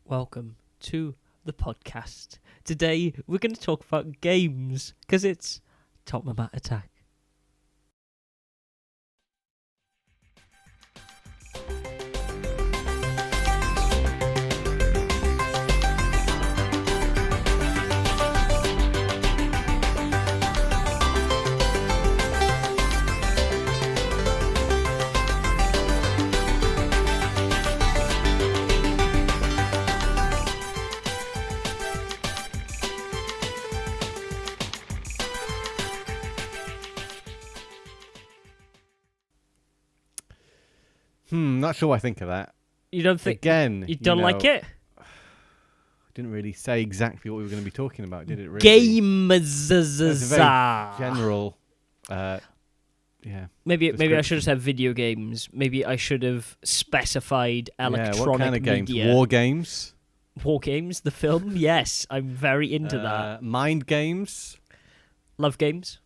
welcome to the podcast. Today we're going to talk about games because it's Tom and Mat Attack. Not sure what I think of that. You don't think Again, you don't like it? Didn't really say exactly what we were going to be talking about, did it? Really? Games. It's a very general. Maybe I should have said video games. Maybe I should have specified electronic what kind of games? media. War games. War games, the film. Yes, I'm very into that. Mind games. Love games.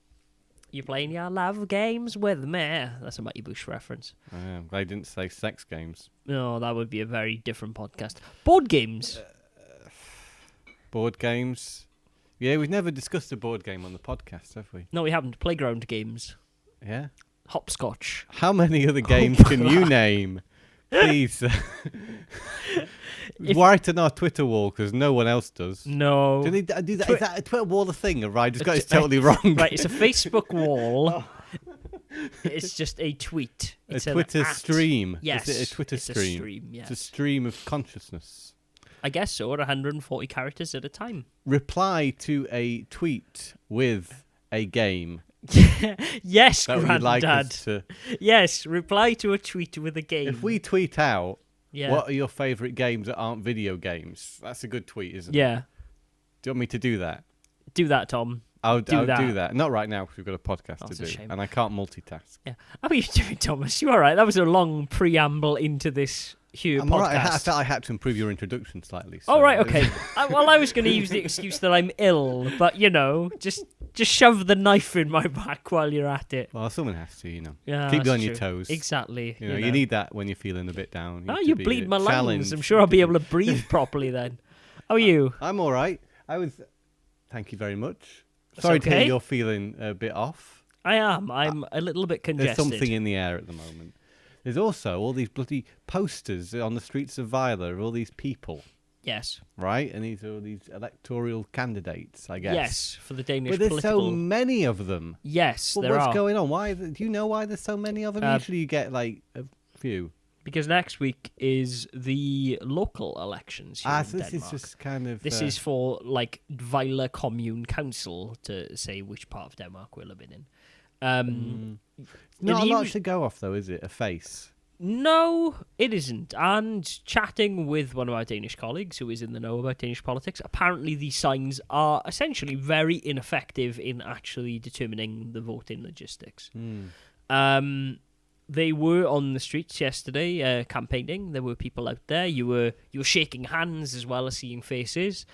You playing your love games with me? That's a Matty Bush reference. They didn't say sex games. No, that would be a very different podcast. Board games. Board games. Yeah, we've never discussed a board game on the podcast, have we? No, we haven't. Playground games. Yeah. Hopscotch. How many other games can you name? Please. Write on our Twitter wall because no one else does. No. Do they do that? Is that a Twitter wall a thing? Or I just got it totally wrong. Right, it's a Facebook wall. It's just a tweet. It's a Twitter stream. Yes. Is it a Twitter stream? It's a stream, yes. It's a stream of consciousness. I guess so, at 140 characters at a time. Reply to a tweet with a game. Yes, that Grandad. Like us to... Yes, reply to a tweet with a game. If we tweet out, what are your favourite games that aren't video games? That's a good tweet, isn't it? Yeah. Do you want me to do that? Do that, Tom. I'll do that. Not right now because we've got a podcast to do. Shame. And I can't multitask. Yeah. How are you doing, Thomas? You all right? That was a long preamble into this podcast. I'm all right. I felt I had to improve your introduction slightly. So. Oh, right, okay. I was going to use the excuse that I'm ill, but, just shove the knife in my back while you're at it. Well, someone has to, Yeah, keep you on true. your toes. Exactly. You need that when you're feeling a bit down. You bleed my lungs. I'm sure I'll be able to breathe properly then. How are you? I'm all right. Thank you very much. Sorry to hear you're feeling a bit off. I am. I'm a little bit congested. There's something in the air at the moment. There's also all these bloody posters on the streets of Vila of all these people. Yes. Right? And these are all these electoral candidates, I guess. Yes, for the Danish political... But there's so many of them. Yes, there are. What's going on? Do you know why there's so many of them? Usually you get, a few. Because next week is the local elections here in so this Denmark. Is just kind of... This is for, Vejle Commune Council to say which part of Denmark we're living in. Not a lot to go off, though, is it? A face? No, it isn't. And chatting with one of our Danish colleagues who is in the know about Danish politics, apparently these signs are essentially very ineffective in actually determining the voting logistics. They were on the streets yesterday campaigning. There were people out there. You were shaking hands as well as seeing faces.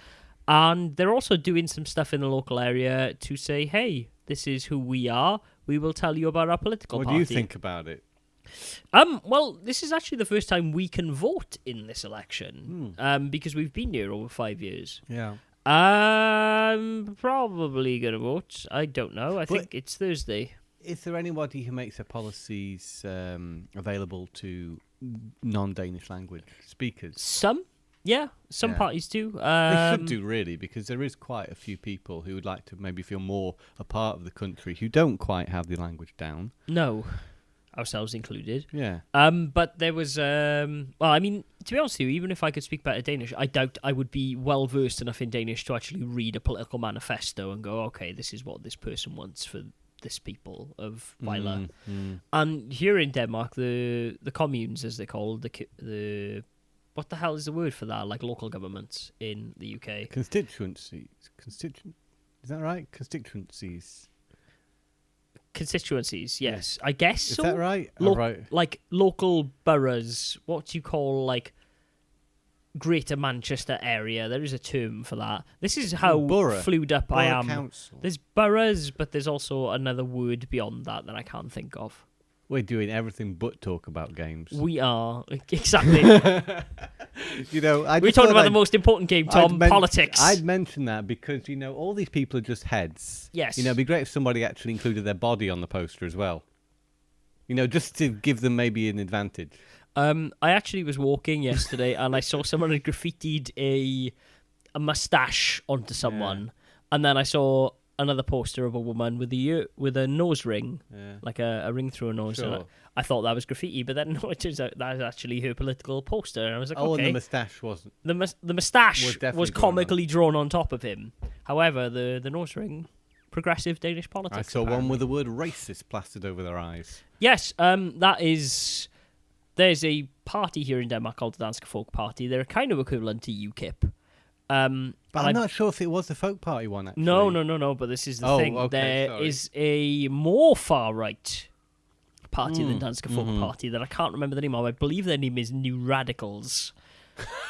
And they're also doing some stuff in the local area to say, hey, this is who we are. We will tell you about our political party. What do you think about it? Well, this is actually the first time we can vote in this election because we've been here over 5 years. Yeah. I'm probably going to vote. I don't know. I think it's Thursday. Is there anybody who makes their policies available to non-Danish language speakers? Some. Yeah, some parties do. They should do, really, because there is quite a few people who would like to maybe feel more a part of the country who don't quite have the language down. No. Ourselves included. Yeah. But there was, to be honest with you, even if I could speak better Danish, I doubt I would be well versed enough in Danish to actually read a political manifesto and go, okay, this is what this person wants for this people of Vejle. And here in Denmark, the communes, as they're called, the what the hell is the word for that? Like local governments in the UK. Constituencies. Is that right? Constituencies, yes. I guess so. Is that right? Right. Like local boroughs. What do you call Greater Manchester area? There is a term for that. This is how flued up I am. Council. There's boroughs, but there's also another word beyond that I can't think of. We're doing everything but talk about games. We are. Exactly. We're talking about the most important game, Tom, politics. I'd mention that because, all these people are just heads. Yes. It'd be great if somebody actually included their body on the poster as well. Just to give them maybe an advantage. I actually was walking yesterday and I saw someone had graffitied a mustache onto someone, and then I saw another poster of a woman with a nose ring, like a ring through a nose. Sure. And I thought that was graffiti, but then no, it turns out that was actually her political poster. And I was like, okay. And the moustache wasn't. The moustache was comically on. drawn on top of him. However, the nose ring, progressive Danish politics. I saw apparently. one with the word racist plastered over their eyes. Yes, there's a party here in Denmark called the Dansk Folk Party. They're kind of equivalent to UKIP. But I'm not sure if it was the folk party one, actually. No, but this is the thing. Okay, There is a more far-right party than Dansk Folk Party that I can't remember the name of. I believe their name is New Radicals.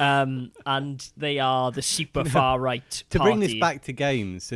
And they are the super far-right To party. bring this back to games,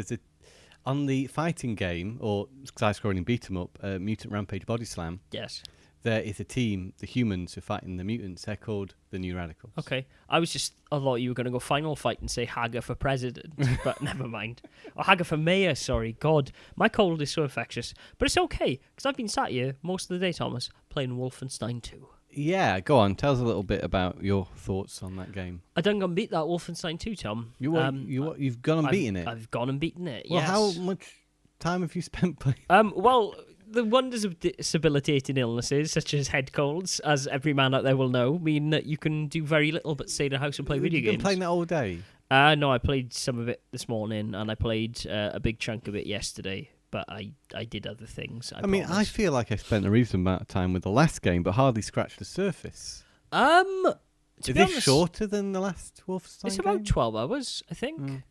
on the fighting game, or side-scrolling beat-em-up, Mutant Rampage Body Slam, Yes. there is a team, the humans who are fighting the mutants. They're called the New Radicals. Okay. I thought you were going to go final fight and say Hager for president, but never mind. Or Hager for mayor, sorry. God, my cold is so infectious. But it's okay, because I've been sat here most of the day, Thomas, playing Wolfenstein 2. Yeah, go on. Tell us a little bit about your thoughts on that game. I done gone beat that Wolfenstein 2, Tom. You've gone and beaten it? I've gone and beaten it, well, yes. how much time have you spent playing? Well, the wonders of debilitating illnesses, such as head colds, as every man out there will know, mean that you can do very little but stay in a house and play video games. You've been playing that all day? No, I played some of it this morning, and I played a big chunk of it yesterday, but I did other things. I feel like I spent a reasonable amount of time with the last game, but hardly scratched the surface. Is this shorter than the last Wolfenstein It's game? about 12 hours, I think.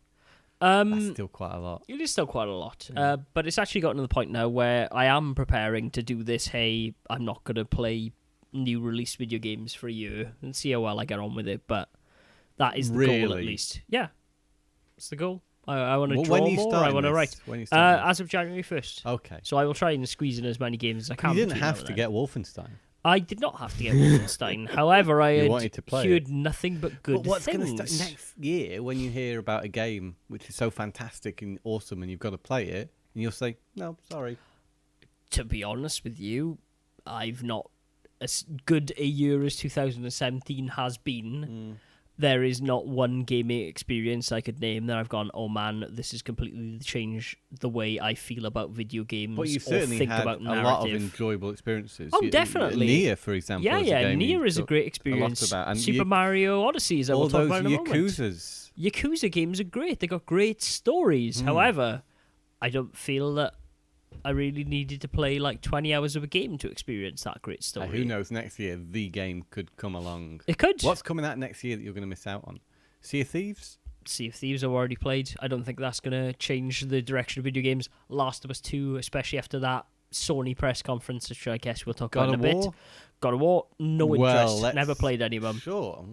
That's still quite a lot. It is still quite a lot. But it's actually gotten to the point now where I am preparing to do this, hey, I'm not going to play new release video games for a year and see how well I get on with it, but that is the goal at least. Yeah, it's the goal. I want to draw more, I want to write. As of January 1st. Okay. So I will try and squeeze in as many games as I can. You didn't have to get Wolfenstein. I did not have to get Wolfenstein. However, I had heard nothing but good what's things. What's going to start next year when you hear about a game which is so fantastic and awesome and you've got to play it, and you'll say, no, sorry. To be honest with you, I've not, as good a year as 2017 has been, there is not one gaming experience I could name that I've gone, oh man, this has completely changed the way I feel about video games. But you or certainly think had about a narrative. lot of enjoyable experiences. Oh, definitely. Nier, for example. Nier is a great experience. And Super Mario Odyssey is all we'll talk those about in a moment. Yakuza games are great. They got great stories. However, I don't feel that I really needed to play like 20 hours of a game to experience that great story. Who knows, next year the game could come along. It could. What's coming out next year that you're going to miss out on? Sea of Thieves? Sea of Thieves I've already played. I don't think that's going to change the direction of video games. Last of Us 2, especially after that Sony press conference, which I guess we'll talk about in a bit. God of War, no interest. Never played any of them. Sure.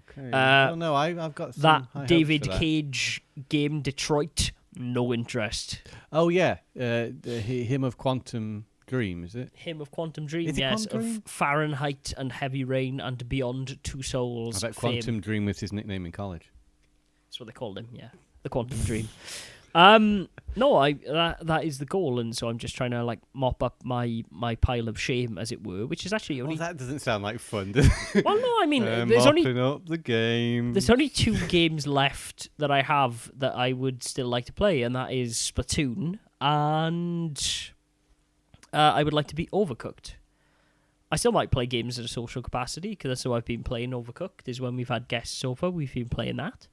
Okay. I don't know. I've got some that David Cage game, Detroit, no interest. Oh, yeah. Him of Quantum Dream, is it? Him of Quantum Dream, is yes. Quantum Dream? Of Fahrenheit and Heavy Rain and Beyond Two Souls. I bet Quantum Dream was his nickname in college. That's what they called him, yeah. The Quantum Dream. No, that is the goal, and so I'm just trying to like mop up my pile of shame, as it were, which is actually only. Well, that doesn't sound like fun, does it? Well, no, I mean, there's mopping up the game. There's only 2 games left that I have that I would still like to play, and that is Splatoon, and I would like to be Overcooked. I still might play games at a social capacity, because that's how I've been playing Overcooked, is when we've had guests over, we've been playing that.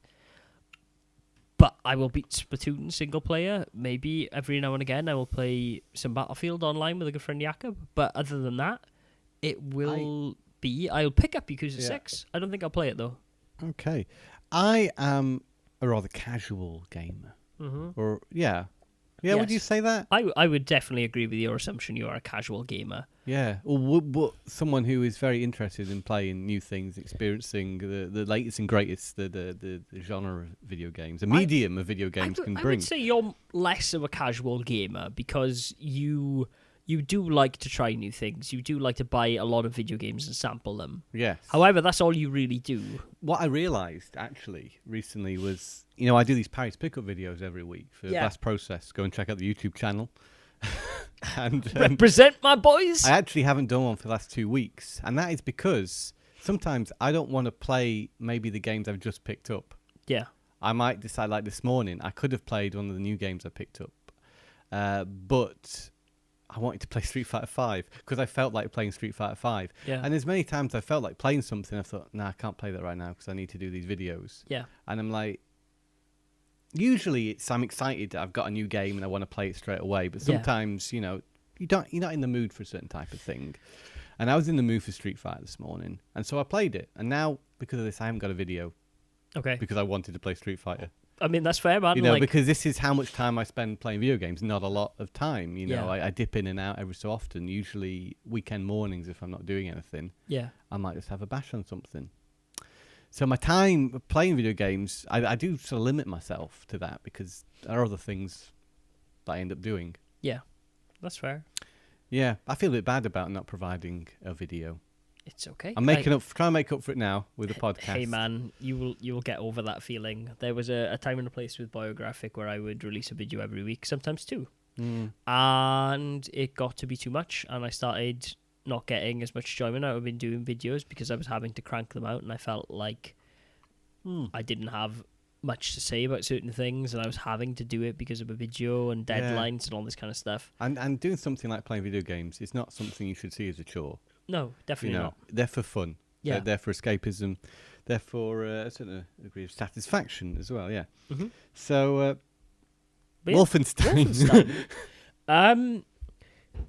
But I will beat Splatoon single player. Maybe every now and again I will play some Battlefield online with a good friend Jakob. But other than that, it will I'll pick up Yakuza 6. I don't think I'll play it though. Okay. I am a rather casual gamer. Or yes. Would you say that? I would definitely agree with your assumption. You are a casual gamer. Yeah, or someone who is very interested in playing new things, experiencing the latest and greatest the genre of video games, the medium of video games can bring. I would say you're less of a casual gamer because you you do like to try new things. You do like to buy a lot of video games and sample them. Yes. However, that's all you really do. What I realised, actually, recently was, I do these Paris pickup videos every week for Blast Process. Go and check out the YouTube channel. And represent my boys! I actually haven't done one for the last 2 weeks. And that is because sometimes I don't want to play maybe the games I've just picked up. Yeah. I might decide, like this morning, I could have played one of the new games I picked up. But I wanted to play Street Fighter 5 because I felt like playing Street Fighter 5. Yeah. And there's many times I felt like playing something. I thought, nah, I can't play that right now because I need to do these videos. Yeah. And I'm like, usually I'm excited that I've got a new game and I want to play it straight away. But sometimes, you're not in the mood for a certain type of thing. And I was in the mood for Street Fighter this morning. And so I played it. And now, because of this, I haven't got a video. Okay. Because I wanted to play Street Fighter. I mean, that's fair, man. Because this is how much time I spend playing video games. Not a lot of time. I dip in and out every so often. Usually weekend mornings if I'm not doing anything. Yeah. I might just have a bash on something. So my time playing video games, I do sort of limit myself to that because there are other things that I end up doing. Yeah, that's fair. Yeah, I feel a bit bad about not providing a video. It's okay. I'm trying to make up for it now with the podcast. Hey man, you will get over that feeling. There was a time and a place with Biographic where I would release a video every week, sometimes two. And it got to be too much, and I started not getting as much enjoyment out of doing videos because I was having to crank them out, and I felt like I didn't have much to say about certain things, and I was having to do it because of a video and deadlines and all this kind of stuff. And doing something like playing video games is not something you should see as a chore. No, definitely not. They're for fun. Yeah. They're for escapism. They're for a certain degree of satisfaction as well, yeah. Mm-hmm. So, Wolfenstein.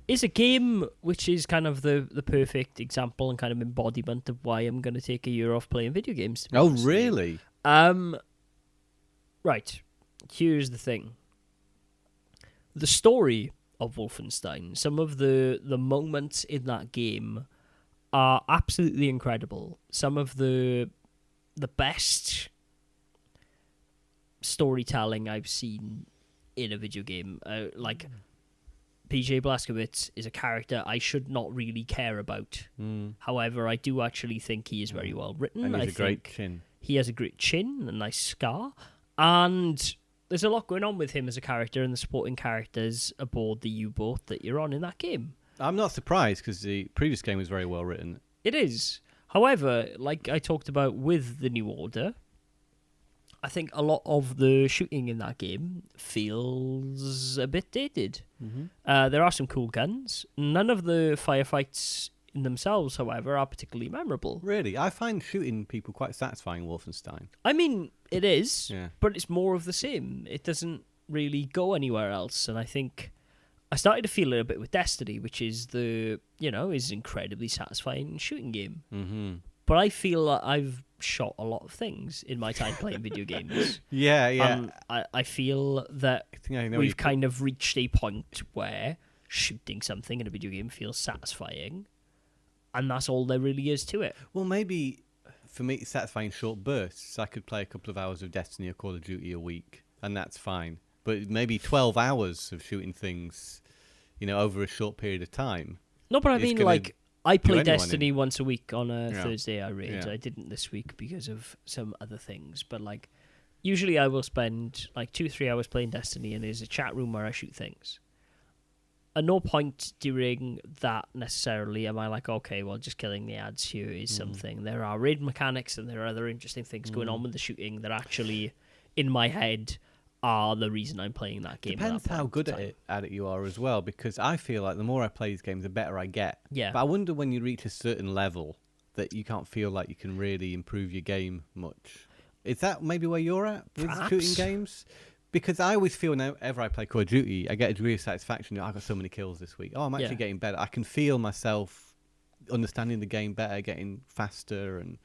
Is a game which is kind of the perfect example and kind of embodiment of why I'm going to take a year off playing video games. Oh, really? Right. Here's the thing. The story of Wolfenstein, some of the moments in that game are absolutely incredible. Some of the best storytelling I've seen in a video game. PJ Blazkowicz is a character I should not really care about. However, I do actually think he is very well written. And he's a great chin. He has a great chin, a nice scar, and there's a lot going on with him as a character and the supporting characters aboard the U-boat that you're on in that game. I'm not surprised because the previous game was very well written. It is. However, like I talked about with the New Order, I think a lot of the shooting in that game feels a bit dated. Mm-hmm. There are some cool guns. None of the firefights in themselves, however, are particularly memorable. Really? I find shooting people quite satisfying in Wolfenstein. I mean, it is, but it's more of the same. It doesn't really go anywhere else, and I think I started to feel it a bit with Destiny, which is is an incredibly satisfying shooting game. Mm-hmm. But I feel that I've shot a lot of things in my time playing video games. Yeah. I feel that we've kind of reached a point where shooting something in a video game feels satisfying, and that's all there really is to it. Well, maybe for me it's satisfying short bursts. I could play a couple of hours of Destiny or Call of Duty a week, and that's fine. But maybe 12 hours of shooting things, over a short period of time. No, but I mean, I play Destiny once a week on a Thursday I raid. I didn't this week because of some other things, but usually I will spend 2-3 hours playing Destiny, and there's a chat room where I shoot things. At no point during that necessarily am I okay, well, just killing the ads here is something. There are raid mechanics and there are other interesting things going on with the shooting that actually, in my head, are the reason I'm playing that game. Depends how good at it you are as well, because I feel like the more I play these games, the better I get. Yeah. But I wonder when you reach a certain level that you can't feel like you can really improve your game much. Is that maybe where you're at with shooting games? Because I always feel whenever I play Call of Duty, I get a degree of satisfaction. I got so many kills this week. Oh, I'm actually getting better. I can feel myself understanding the game better, getting faster and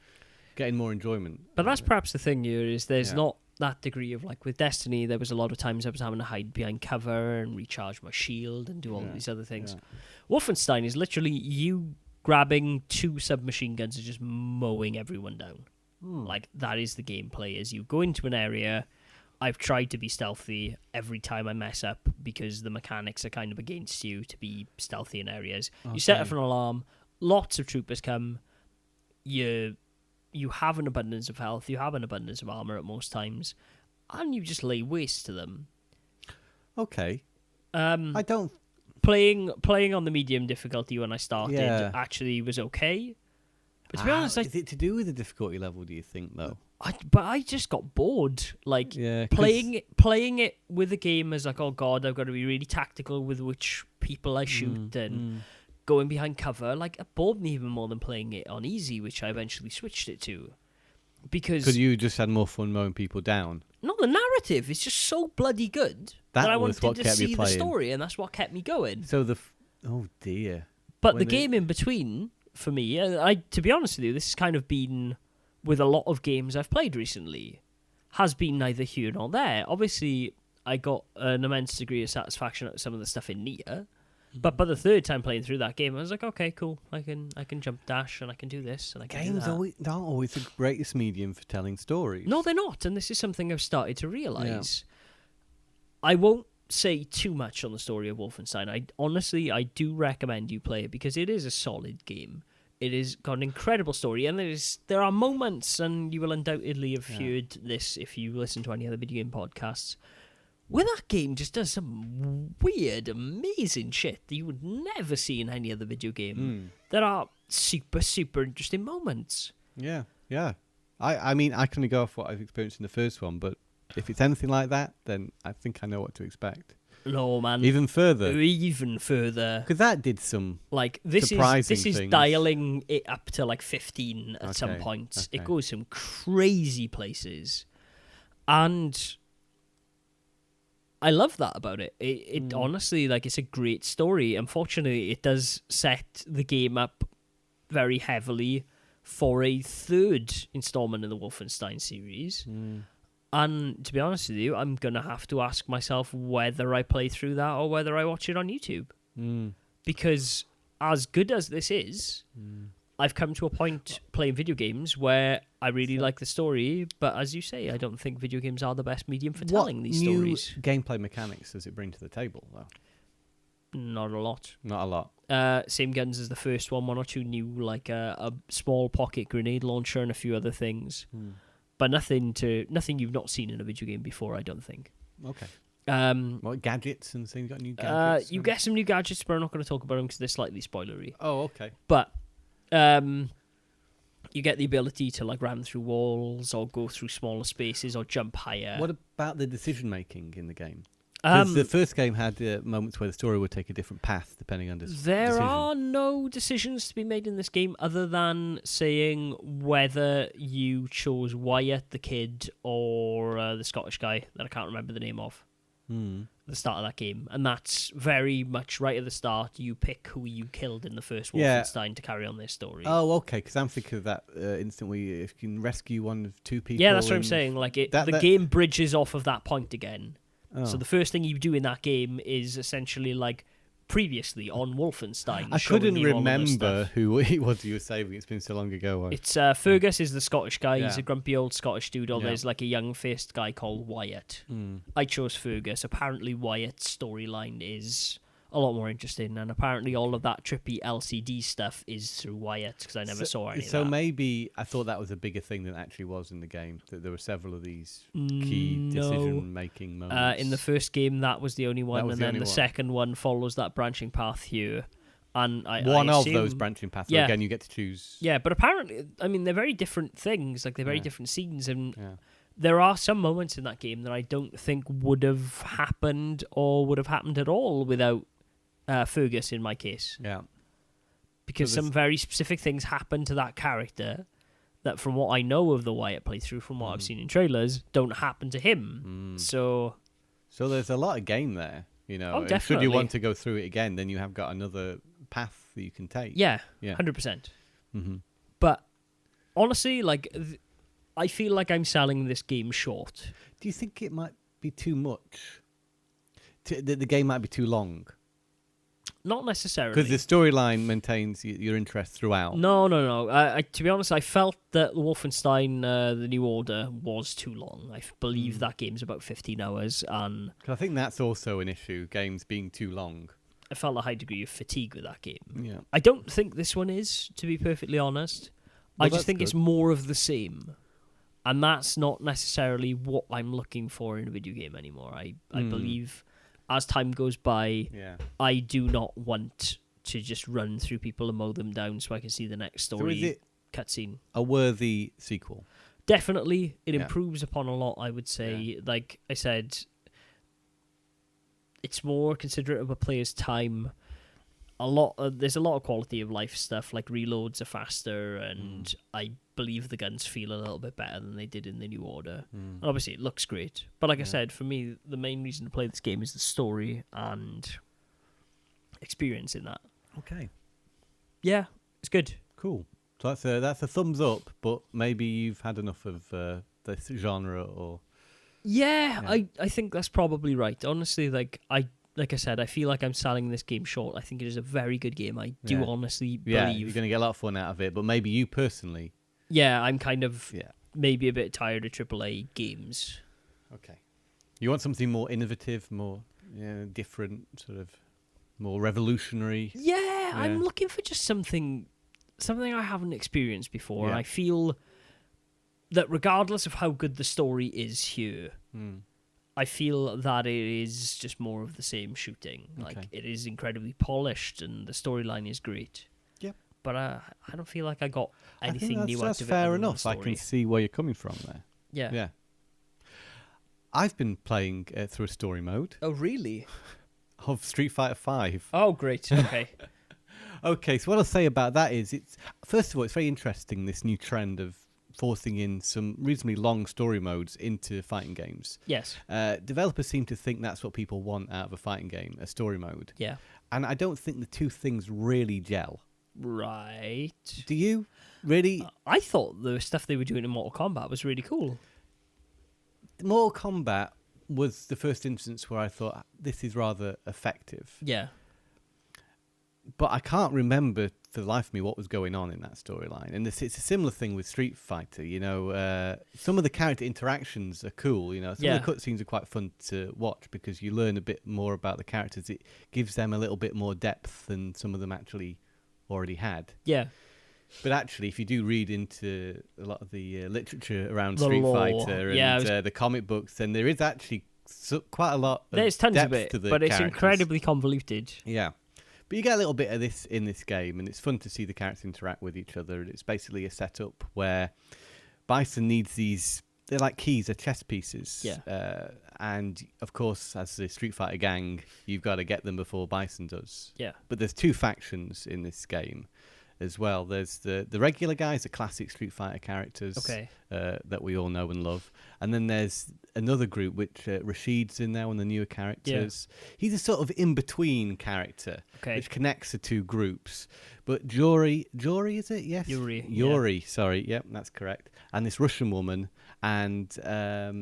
getting more enjoyment. But that's perhaps the thing here is there's not that degree of with Destiny, there was a lot of times I was having to hide behind cover and recharge my shield and do all these other things. Yeah. Wolfenstein is literally you grabbing 2 submachine guns and just mowing everyone down. That is the gameplay as you go into an area I've tried to be stealthy every time I mess up because the mechanics are kind of against you to be stealthy in areas. You set off an alarm, lots of troopers come, you have an abundance of health, you have an abundance of armor at most times, and you just lay waste to them. Okay. I don't... Playing on the medium difficulty when I started actually was okay. But to be honest, is it to do with the difficulty level, do you think, though? But I just got bored. Like, playing it with a game as like, oh god, I've got to be really tactical with which people I shoot and going behind cover. Like, it bored me even more than playing it on easy, which I eventually switched it to. Because you just had more fun mowing people down. No, the narrative is just so bloody good that I wanted to see the story, and that's what kept me going. So oh dear. But the game in between, for me, to be honest with you, this has kind of been with a lot of games I've played recently, has been neither here nor there. Obviously, I got an immense degree of satisfaction at some of the stuff in Nier, but by the third time playing through that game, I was like, okay, cool, I can jump dash and I can do this and I can do that. Games aren't always the greatest medium for telling stories. No, they're not, and this is something I've started to realise. Yeah. I won't say too much on the story of Wolfenstein. I do recommend you play it because it is a solid game. It has got an incredible story, and there are moments, and you will undoubtedly have heard this if you listen to any other video game podcasts, where that game just does some weird, amazing shit that you would never see in any other video game. There are super, super interesting moments. Yeah. I mean, I can go off what I've experienced in the first one, but if it's anything like that, then I think I know what to expect. No, man. Even further. Because that did some surprising things. This is dialing it up to like 15 at some points. Okay. It goes some crazy places. And I love that about it. It honestly, like, it's a great story. Unfortunately, it does set the game up very heavily for a third installment in the Wolfenstein series. And to be honest with you, I'm going to have to ask myself whether I play through that or whether I watch it on YouTube. Because as good as this is, I've come to a point playing video games where I really like the story, but as you say, I don't think video games are the best medium for telling these stories. What new gameplay mechanics does it bring to the table, though? Not a lot. Not a lot. Same guns as the first one or two new, like a small pocket grenade launcher and a few other things. But nothing you've not seen in a video game before, I don't think. Okay. What gadgets and things? Got new gadgets? You get some new gadgets, but I'm not going to talk about them because they're slightly spoilery. Oh, okay. But you get the ability to like ram through walls or go through smaller spaces or jump higher. What about the decision making in the game? Because the first game had moments where the story would take a different path depending on decision. There are no decisions to be made in this game other than saying whether you chose Wyatt, the kid, or the Scottish guy that I can't remember the name of at the start of that game. And that's very much right at the start. You pick who you killed in the first Wolfenstein to carry on this story. Oh, okay, because I'm thinking of that instant where you can rescue one of two people. Yeah, that's what I'm saying. Like the game bridges off of that point again. Oh. So the first thing you do in that game is essentially like previously on Wolfenstein. I couldn't remember who it was you were saving. It's been so long ago. It's Fergus is the Scottish guy. Yeah. He's a grumpy old Scottish dude. Or there's like a young-faced guy called Wyatt. I chose Fergus. Apparently Wyatt's storyline is a lot more interesting, and apparently all of that trippy LCD stuff is through Wyatt because I never saw any of that. So maybe I thought that was a bigger thing than it actually was in the game, that there were several of these key decision-making moments. In the first game, that was the only one, and then the second one follows that branching path here. And one of those branching paths, so again, you get to choose. Yeah, but apparently, I mean, they're very different things, like they're very different scenes, and there are some moments in that game that I don't think would have happened or would have happened at all without Fergus in my case. Yeah. Because some very specific things happen to that character that, from what I know of the Wyatt playthrough, from what I've seen in trailers, don't happen to him. So there's a lot of game there, you know. Oh, definitely. Should you want to go through it again, then you have got another path that you can take. Yeah. 100%. But honestly, like, I feel like I'm selling this game short. Do you think it might be too much? The game might be too long? not necessarily. Because the storyline maintains your interest throughout. No. To be honest, I felt that Wolfenstein: The New Order was too long. I believe that game's about 15 hours, and 'Cause I think that's also an issue, games being too long. I felt a high degree of fatigue with that game. Yeah. I don't think this one is, to be perfectly honest. Well, I just that's think it's good. more of the same. And that's not necessarily what I'm looking for in a video game anymore. I believe as time goes by, Yeah. I do not want to just run through people and mow them down so I can see the next So story is it cutscene. a worthy sequel? Definitely, it Yeah. improves upon a lot, I would say. Like I said, it's more considerate of a player's time. There's a lot of quality of life stuff, like reloads are faster, and I believe the guns feel a little bit better than they did in the New Order. And obviously, it looks great. But like I said, for me, the main reason to play this game is the story and experience in that. Okay. Yeah, it's good. Cool. So that's a thumbs up, but maybe you've had enough of this genre, or Yeah. I think that's probably right. Honestly, like I said, I feel like I'm selling this game short. I think it is a very good game. I do honestly you're believe. going to get a lot of fun out of it. But maybe you personally, Yeah, I'm kind of yeah, maybe a bit tired of AAA games. okay. You want something more innovative, more different, sort of more revolutionary. Yeah, I'm looking for just something I haven't experienced before. And I feel that regardless of how good the story is here, I feel that it is just more of the same shooting. Okay. Like, it is incredibly polished and the storyline is great. Yep. But I don't feel like I got anything I think new that's out of it. fair other than the enough. I story. can see where you're coming from there. Yeah. Yeah. I've been playing through a story mode Oh, really? of Street Fighter V. Oh, great. Okay. Okay, so what I'll say about that is, first of all, it's very interesting, this new trend of forcing in some reasonably long story modes into fighting games. Yes. Developers seem to think that's what people want out of a fighting game, a story mode. Yeah. And I don't think the two things really gel. Right. Do you? Really? I thought the stuff they were doing in Mortal Kombat was really cool. Mortal Kombat was the first instance where I thought, this is rather effective. Yeah. But I can't remember for the life of me what was going on in that storyline. And it's a similar thing with Street Fighter. You know, some of the character interactions are cool. You know, some of the cutscenes are quite fun to watch because you learn a bit more about the characters. It gives them a little bit more depth than some of them actually already had. Yeah. But actually, if you do read into a lot of the literature around The Street lore. Fighter and Yeah, the comic books, then there is actually quite a lot of There's tons depth of it, to the but it's characters. incredibly convoluted. Yeah. But you get a little bit of this in this game, and it's fun to see the characters interact with each other. And it's basically a setup where Bison needs these, they're like keys, they're chess pieces. Yeah. And, of course, as the Street Fighter gang, you've got to get them before Bison does. Yeah. But there's two factions in this game as well. There's the regular guys, the classic Street Fighter characters that we all know and love. And then there's another group, which Rashid's in there, one of the newer characters. Yeah. He's a sort of in-between character, which connects the two groups. But Jory, is it? Yes. Yuri, sorry. Yep, that's correct. And this Russian woman and, a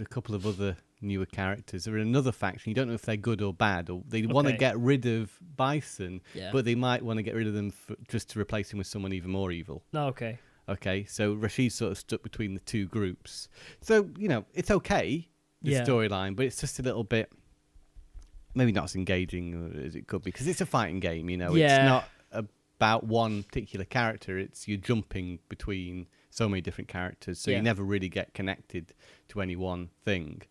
couple of other newer characters. They're in another faction. You don't know if they're good or bad, or they want to get rid of Bison, but they might want to get rid of them just to replace him with someone even more evil. Oh, okay. Okay, so Rashid's sort of stuck between the two groups. So, you know, it's okay, the storyline, but it's just a little bit, maybe not as engaging as it could be, because it's a fighting game, you know. It's not about one particular character. It's you're jumping between so many different characters, so you never really get connected to any one thing.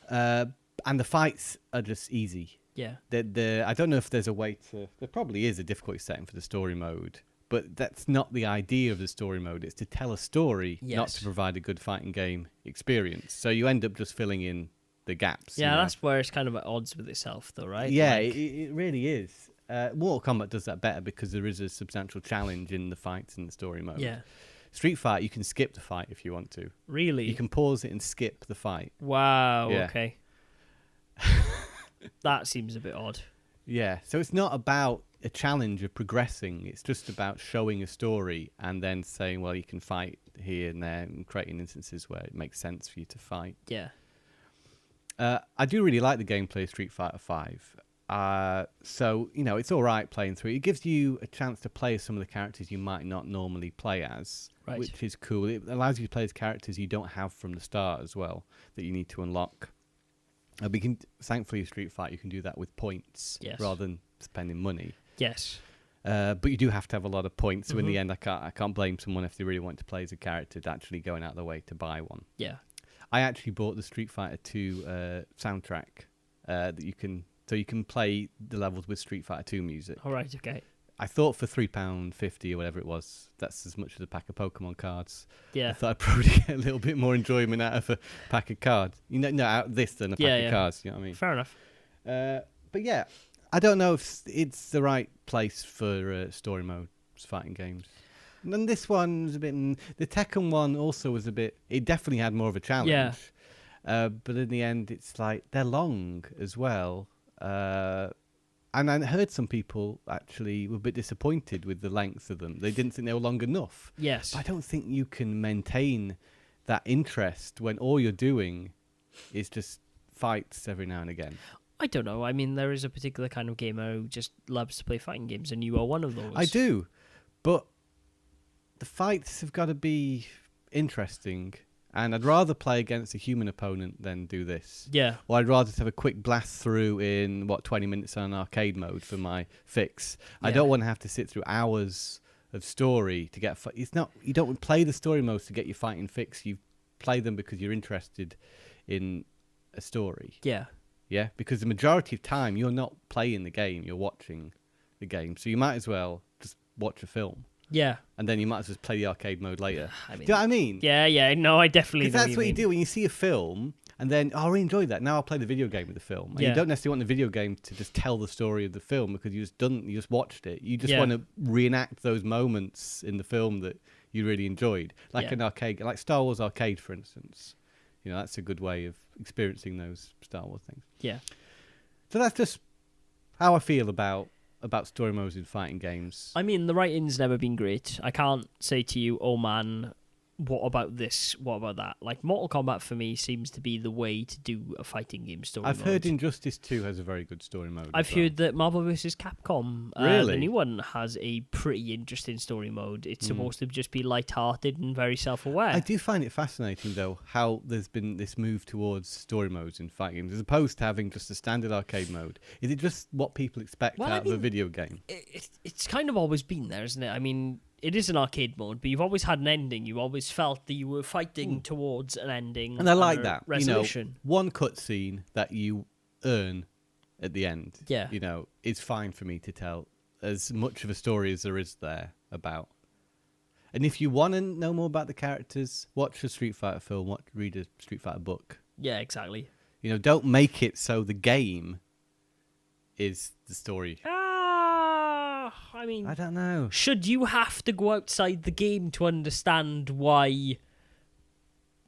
And the fights are just easy. Yeah. I don't know if there's a way to... There probably is a difficulty setting for the story mode, but that's not the idea of the story mode. It's to tell a story, not to provide a good fighting game experience. So you end up just filling in the gaps. Yeah, that's where it's kind of at odds with itself, though, right? Yeah, it really is. Mortal Kombat does that better because there is a substantial challenge in the fights in the story mode. Yeah. Street Fighter, you can skip the fight if you want to. Really? You can pause it and skip the fight. Wow, okay. That seems a bit odd. Yeah, so it's not about a challenge of progressing. It's just about showing a story and then saying, well, you can fight here and there and creating instances where it makes sense for you to fight. Yeah. I do really like the gameplay of Street Fighter V. So, it's all right playing through. It gives you a chance to play as some of the characters you might not normally play as, Right. which is cool. It allows you to play as characters you don't have from the start as well, that you need to unlock. Thankfully, Street Fighter, you can do that with points rather than spending money. Yes. But you do have to have a lot of points. So in the end, I can't blame someone if they really want to play as a character to actually going out of their way to buy one. Yeah. I actually bought the Street Fighter 2 soundtrack that you can play the levels with Street Fighter 2 music. All right. Okay. I thought for £3.50 or whatever it was, that's as much as a pack of Pokemon cards. Yeah. I thought I'd probably get a little bit more enjoyment out of a pack of cards. Out of this than a pack of cards. You know what I mean? Fair enough. But yeah, I don't know if it's the right place for story mode fighting games. And this one was a bit. The Tekken one also was a bit. It definitely had more of a challenge. Yeah. But in the end, it's like they're long as well. And I heard some people actually were a bit disappointed with the length of them. They didn't think they were long enough. Yes. But I don't think you can maintain that interest when all you're doing is just fights every now and again. I don't know. I mean, there is a particular kind of gamer who just loves to play fighting games, and you are one of those. I do, but the fights have got to be interesting, and I'd rather play against a human opponent than do this. Yeah. Or I'd rather have a quick blast through in 20 minutes on arcade mode for my fix. Yeah. I don't want to have to sit through hours of story to get. It's not. You don't play the story modes to get your fighting fix. You play them because you're interested in a story. Yeah. Yeah, because the majority of time you're not playing the game, you're watching the game. So you might as well just watch a film. Yeah. And then you might as well play the arcade mode later. I mean, do you know what I mean? Yeah. No, I definitely know Because that's what you mean. do when you see a film and then, I really enjoyed that. Now I'll play the video game with the film. And you don't necessarily want the video game to just tell the story of the film because you just watched it. You just want to reenact those moments in the film that you really enjoyed. Like an arcade, like Star Wars Arcade, for instance. That's a good way of experiencing those Star Wars things. Yeah. So that's just how I feel about story modes in fighting games. I mean, the writing's never been great. I can't say to you, oh man, what about this? What about that? Like, Mortal Kombat for me seems to be the way to do a fighting game story I've mode. heard Injustice 2 has a very good story mode. I've heard that Marvel vs. Capcom, Really? the new one, has a pretty interesting story mode. It's supposed to just be light-hearted and very self-aware. I do find it fascinating, though, how there's been this move towards story modes in fighting games, as opposed to having just a standard arcade mode. Is it just what people expect out of a video game? It's kind of always been there, isn't it? I mean, it is an arcade mode, but you've always had an ending. You always felt that you were fighting towards an ending. And I like that. Resolution. One cutscene that you earn at the end, Yeah. is fine for me to tell as much of a story as there is there about. And if you want to know more about the characters, watch a Street Fighter film, read a Street Fighter book. Yeah, exactly. Don't make it so the game is the story. I mean, I don't know. should you have to go outside the game to understand why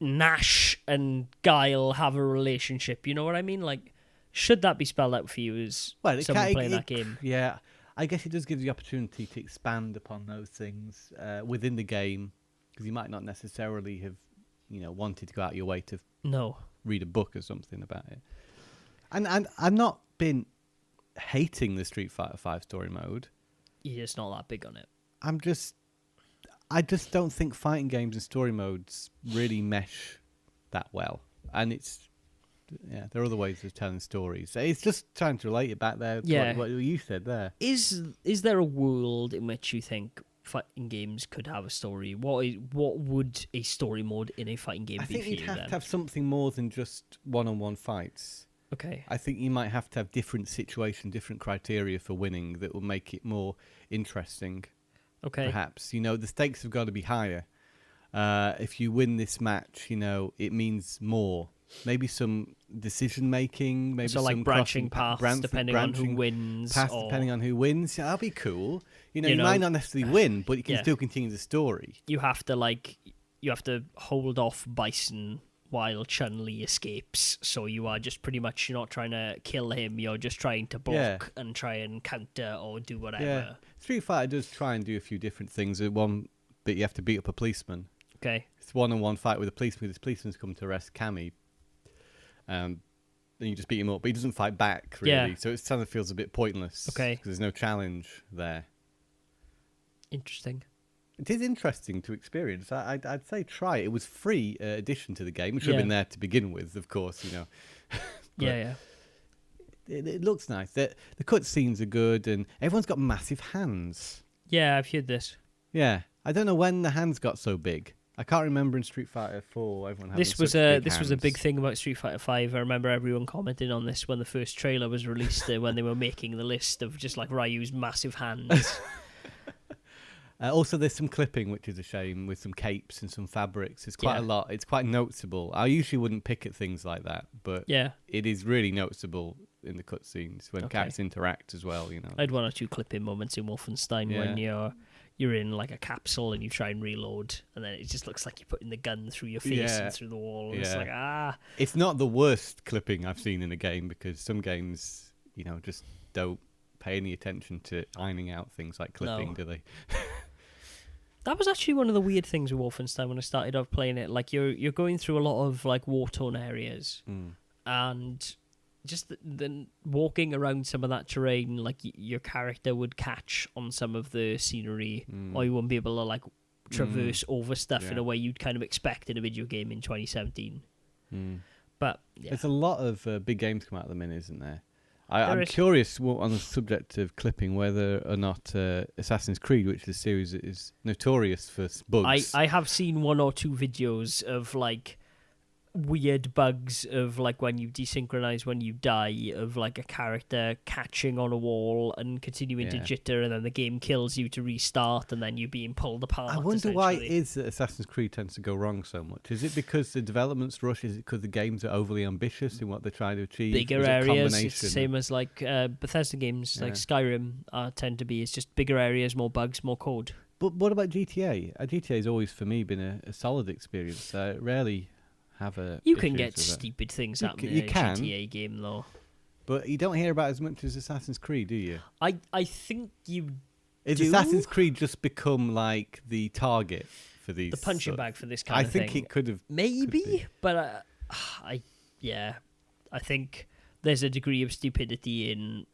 Nash and Guile have a relationship? You know what I mean? Like, should that be spelled out for you as someone playing that game? Yeah, I guess it does give you the opportunity to expand upon those things within the game, because you might not necessarily have, wanted to go out your way to read a book or something about it. And I've not been hating the Street Fighter V story mode. You're just not that big on it. I just don't think fighting games and story modes really mesh that well. And there are other ways of telling stories. It's just trying to relate it back there to what you said there. Is there a world in which you think fighting games could have a story? What would a story mode in a fighting game be for you? I think you'd have to have something more than just one-on-one fights. Okay. I think you might have to have different situations, different criteria for winning that will make it more interesting. Okay. Perhaps. The stakes have got to be higher. If you win this match, it means more. Maybe some decision making, maybe some branching paths depending on who wins. Depending on who wins. Yeah, that'd be cool. You might not necessarily win, but you can still continue the story. You have to hold off Bison while Chun-Li escapes, so you are just pretty much, you're not trying to kill him, you're just trying to block and try and counter or do whatever. Yeah. Street Fighter does try and do a few different things. One bit, you have to beat up a policeman. Okay. It's one-on-one fight with a policeman. This policeman's come to arrest Cammy. and you just beat him up, but he doesn't fight back really. Yeah. So it kind of feels a bit pointless. Okay. Because there's no challenge there. Interesting. It is interesting to experience. I'd say try it. It was free addition to the game, which should have been there to begin with, of course. Yeah. It looks nice. The cutscenes are good, and everyone's got massive hands. Yeah, I've heard this. Yeah, I don't know when the hands got so big. I can't remember in Street Fighter 4 everyone having This was such this big was a big hands. thing about Street Fighter 5. I remember everyone commenting on this when the first trailer was released, when they were making the list of just like Ryu's massive hands. Also, there's some clipping, which is a shame, with some capes and some fabrics. It's quite a lot. It's quite noticeable. I usually wouldn't pick at things like that, but it is really noticeable in the cutscenes when characters interact as well. I had one or two clipping moments in Wolfenstein when you're in like a capsule and you try and reload, and then it just looks like you're putting the gun through your face and through the wall. And it's like It's not the worst clipping I've seen in a game, because some games, just don't pay any attention to ironing out things like clipping, do they? That was actually one of the weird things with Wolfenstein when I started off playing it. Like you're going through a lot of like war-torn areas, and just the walking around some of that terrain, like your character would catch on some of the scenery, or you wouldn't be able to like traverse over stuff in a way you'd kind of expect in a video game in 2017. But there's a lot of big games come out at the minute, isn't there? I'm curious on the subject of clipping whether or not Assassin's Creed, which is a series that is notorious for bugs. I have seen one or two videos of like weird bugs of like when you desynchronize when you die, of like a character catching on a wall and continuing to jitter, and then the game kills you to restart, and then you being pulled apart. I wonder why it is that Assassin's Creed tends to go wrong so much. Is it because the development's rush? Is it because the games are overly ambitious in what they're trying to achieve? Bigger areas, it's the same as like Bethesda games like Skyrim tend to be. It's just bigger areas, more bugs, more code. But what about GTA? GTA's always for me been a solid experience. Rarely have a. You can get stupid things happening in a GTA game, though. But you don't hear about as much as Assassin's Creed, do you? I think you Is do. Assassin's Creed just become like the target for these? The punching bag for this kind of thing. I think it could have. Maybe, but I think there's a degree of stupidity in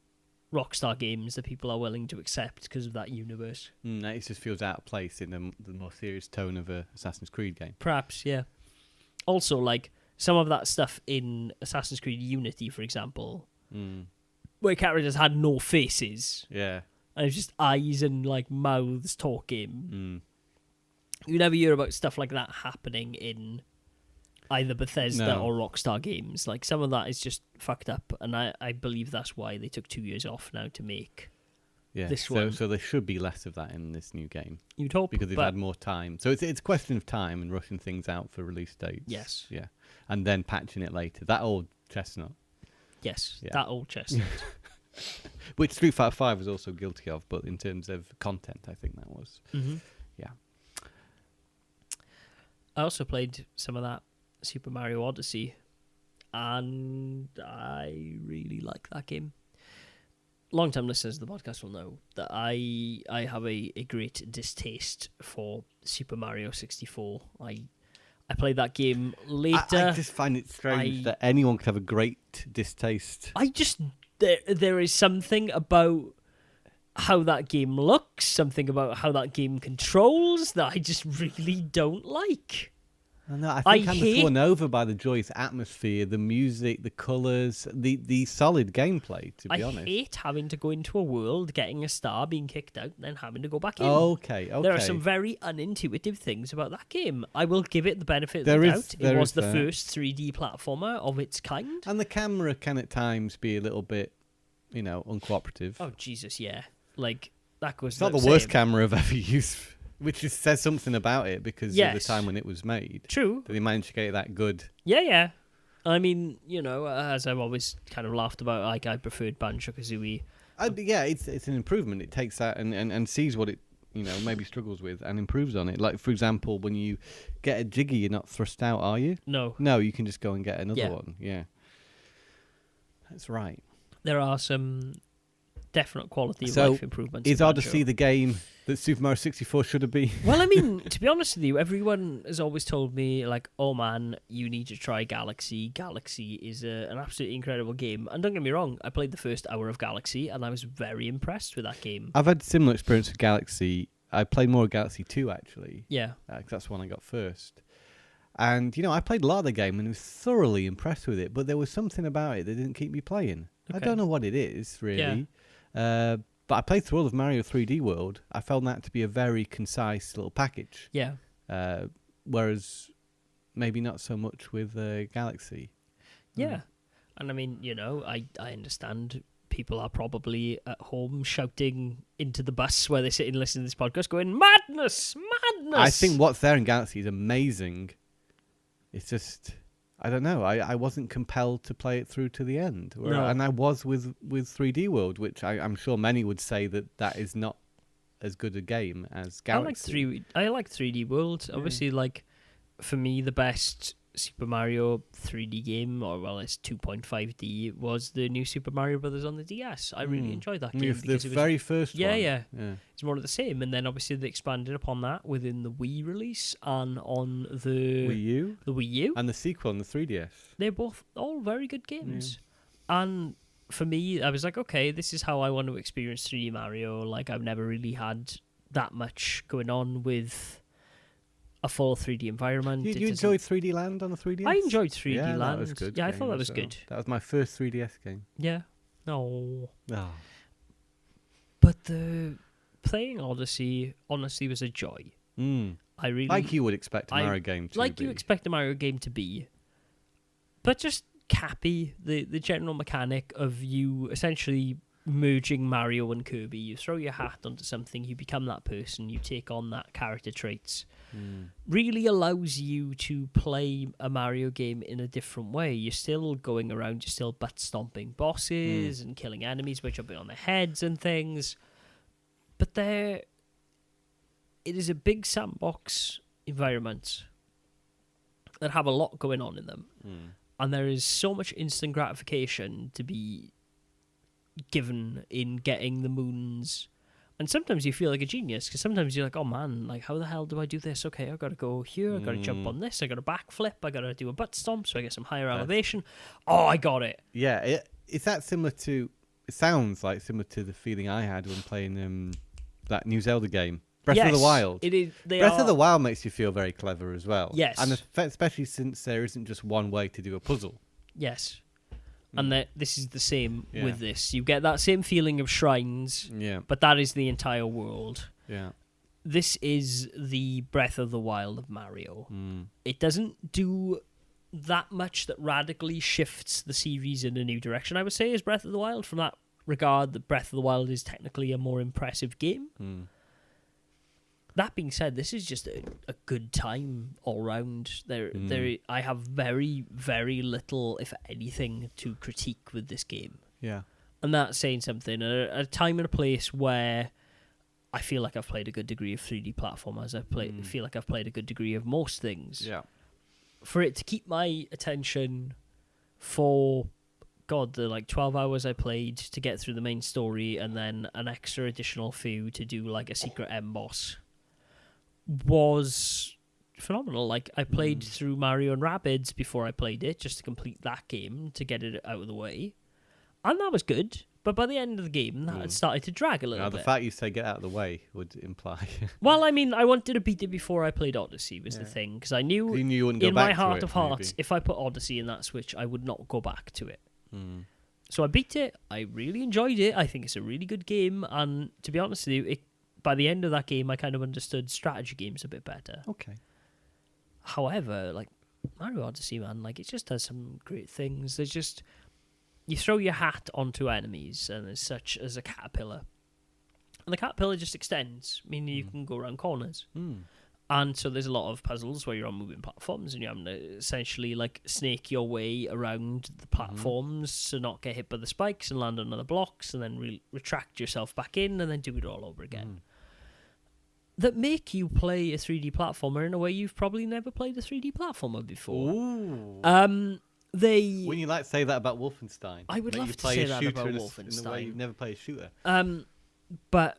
Rockstar games that people are willing to accept because of that universe. It just feels out of place in the more serious tone of a Assassin's Creed game. Perhaps, yeah. Also, like, some of that stuff in Assassin's Creed Unity, for example, where characters had no faces. Yeah. And it's just eyes and, like, mouths talking. You never hear about stuff like that happening in either Bethesda or Rockstar games. Like, some of that is just fucked up, and I believe that's why they took 2 years off now to make this one. So there should be less of that in this new game. You'd hope. Because they've had more time. So it's a question of time and rushing things out for release dates. Yes. Yeah. And then patching it later. That old chestnut. Yes, that old chestnut. Which Street Fighter 5 was also guilty of, but in terms of content, I think that was. Yeah. I also played some of that Super Mario Odyssey, and I really like that game. Long-time listeners of the podcast will know that I have a great distaste for Super Mario 64. I played that game later. I just find it strange that anyone could have a great distaste. There is something about how that game looks, something about how that game controls that I just really don't like. I think I'm just won over by the joyous atmosphere, the music, the colours, the solid gameplay, to be honest. I hate having to go into a world, getting a star, being kicked out, and then having to go back in. Okay. There are some very unintuitive things about that game. I will give it the benefit of the doubt. It was the first 3D platformer of its kind. And the camera can at times be a little bit, uncooperative. Oh, Jesus, yeah. Like, that goes It's not the worst camera I've ever used. Which just says something about it because of the time when it was made. True. That they managed to get it that good. Yeah. I mean, as I've always kind of laughed about, like, I preferred Banjo-Kazooie. It's an improvement. It takes that and sees what it, maybe struggles with and improves on it. Like, for example, when you get a Jiggy, you're not thrust out, are you? No. No, you can just go and get another one. Yeah. That's right. There are some definite quality of So, life improvements. Is in Odyssey Banjo. the game that Super Mario 64 should have been? Well, I mean, to be honest with you, everyone has always told me, like, oh man, you need to try Galaxy. Galaxy is an absolutely incredible game. And don't get me wrong, I played the first hour of Galaxy, and I was very impressed with that game. I've had similar experience with Galaxy. I played more of Galaxy 2, actually. Yeah. 'Cause that's the one I got first. And, I played a lot of the game and was thoroughly impressed with it, but there was something about it that didn't keep me playing. I Okay. don't know what it is, really. But I played through all of Mario 3D World. I found that to be a very concise little package. Yeah. Whereas maybe not so much with Galaxy. Yeah. And I mean, I understand people are probably at home shouting into the bus where they sit and listen to this podcast going, madness, madness! I think what's there in Galaxy is amazing. It's just, I don't know. I wasn't compelled to play it through to the end. No. And I was with 3D World, which I'm sure many would say that is not as good a game as Galaxy. I like 3D World. Obviously, like, for me, the best Super Mario 3D game, it's 2.5D, was the new Super Mario Brothers on the DS. I really enjoyed that game. The very first one. Yeah. It's more of the same. And then obviously they expanded upon that within the Wii release and on the Wii U. And the sequel on the 3DS. They're both all very good games. And for me, I was like, okay, this is how I want to experience 3D Mario. Like, I've never really had that much going on with a full 3D environment. You enjoyed 3D Land on the 3DS? I enjoyed 3D Land. That was good. Yeah, I thought that was well. good. That was my first 3DS game. Yeah. No. Oh. But the playing Odyssey honestly was a joy. I really like you would expect a Mario game to be. Like you expect a Mario game to be. But just Cappy, the general mechanic of you essentially merging Mario and Kirby. You throw your hat onto something, you become that person, you take on that character traits. Really allows you to play a Mario game in a different way. You're still going around, you're still butt stomping bosses and killing enemies by jumping on their heads and things. But it is a big sandbox environment that have a lot going on in them. And there is so much instant gratification to be given in getting the moons. And sometimes you feel like a genius, because sometimes you're like, oh man, like, how the hell do I do this? Okay, I've got to go here, I've got to jump on this, I've got to backflip, I've got to do a butt stomp so I get some higher elevation. Oh, I got it. Yeah, is that similar to... It sounds like similar to the feeling I had when playing that new Zelda game, Breath of the Wild. It is. Breath of the Wild makes you feel very clever as well. Yes. And especially since there isn't just one way to do a puzzle. Yes. And this is the same with this. You get that same feeling of shrines, but that is the entire world. Yeah. This is the Breath of the Wild of Mario. It doesn't do that much that radically shifts the series in a new direction, I would say, is Breath of the Wild. From that regard, that Breath of the Wild is technically a more impressive game. That being said, this is just a good time all round. I have very, very little, if anything, to critique with this game. Yeah. And that's saying something. At a time and a place where I feel like I've played a good degree of 3D platformers. I feel like I've played a good degree of most things. Yeah. For it to keep my attention for, the 12 hours I played to get through the main story, and then an extra additional few to do like a secret M boss, was phenomenal. Like, I played through Mario and Rabbids before I played it, just to complete that game, to get it out of the way. And that was good. But by the end of the game, that had started to drag a little bit. The fact you say get out of the way would imply... Well, I mean, I wanted to beat it before I played Odyssey, was the thing. Because I knew you wouldn't go in back my heart to of it, hearts, maybe. if I put Odyssey in that Switch, I would not go back to it. So I beat it. I really enjoyed it. I think it's a really good game. And to be honest with you, by the end of that game, I kind of understood strategy games a bit better. Okay. However, like, Mario Odyssey, man, like, it just does some great things. There's just... You throw your hat onto enemies, and there's such as a caterpillar. And the caterpillar just extends, meaning you can go around corners. And so there's a lot of puzzles where you're on moving platforms, and you're having to essentially, like, snake your way around the platforms to not get hit by the spikes and land on other blocks, and then retract yourself back in, and then do it all over again. That make you play a 3D platformer in a way you've probably never played a 3D platformer before. Ooh. When you say that about Wolfenstein, I would that love you to play say a that shooter about in the way Wolfenstein. you've never played a shooter. But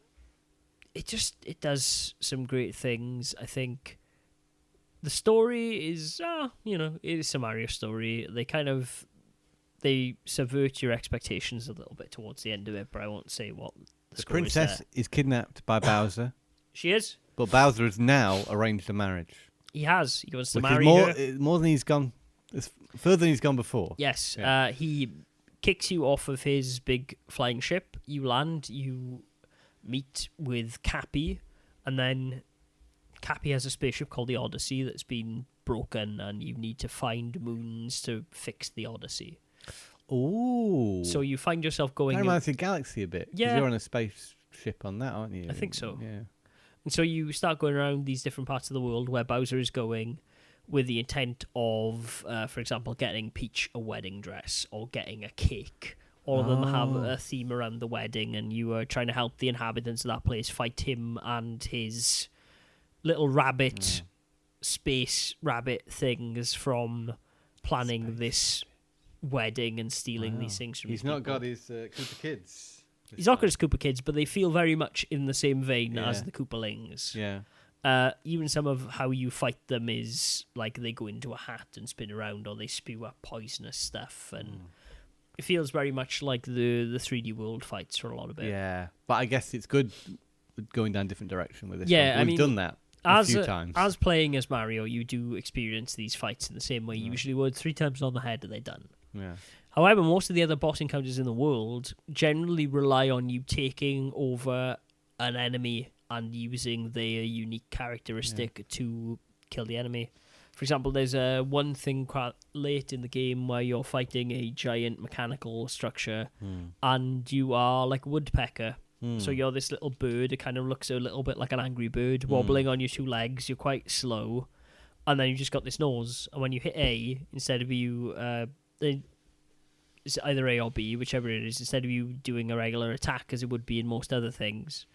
it does some great things. I think the story is, it is a Mario story. They subvert your expectations a little bit towards the end of it, but I won't say what The princess is kidnapped by Bowser. She is. But Bowser has now arranged a marriage. He has. He wants to Which marry is her. more than he's gone. It's further than he's gone before. Yes. Yeah. He kicks you off of his big flying ship. You land. You meet with Cappy, and then Cappy has a spaceship called the Odyssey that's been broken, and you need to find moons to fix the Odyssey. Ooh. So you find yourself going... That reminds me of Galaxy a bit. 'Cause Yeah. you're on a spaceship on that, aren't you? I think so. Yeah. And so you start going around these different parts of the world where Bowser is going with the intent of, for example, getting Peach a wedding dress or getting a cake. All of them have a theme around the wedding, and you are trying to help the inhabitants of that place fight him and his little rabbit, space rabbit things from planning this wedding and stealing these things from He's these not people. got his Koopa Kids. He's not got his Koopa Kids, but they feel very much in the same vein as the Koopalings. Yeah. Even some of how you fight them is like they go into a hat and spin around, or they spew up poisonous stuff, and it feels very much like the 3D World fights for a lot of it. Yeah, but I guess it's good going down a different direction with this. Yeah, one. We've done that a few times. As playing as Mario, you do experience these fights in the same way you usually would. 3 times on the head, and they're done. Yeah. However, most of the other boss encounters in the world generally rely on you taking over an enemy and using their unique characteristic to kill the enemy. For example, there's one thing quite late in the game where you're fighting a giant mechanical structure and you are like a woodpecker. So you're this little bird. It kind of looks a little bit like an angry bird wobbling on your 2 legs. You're quite slow. And then you just got this nose. And when you hit A, instead of you... it's either A or B, whichever it is, instead of you doing a regular attack as it would be in most other things,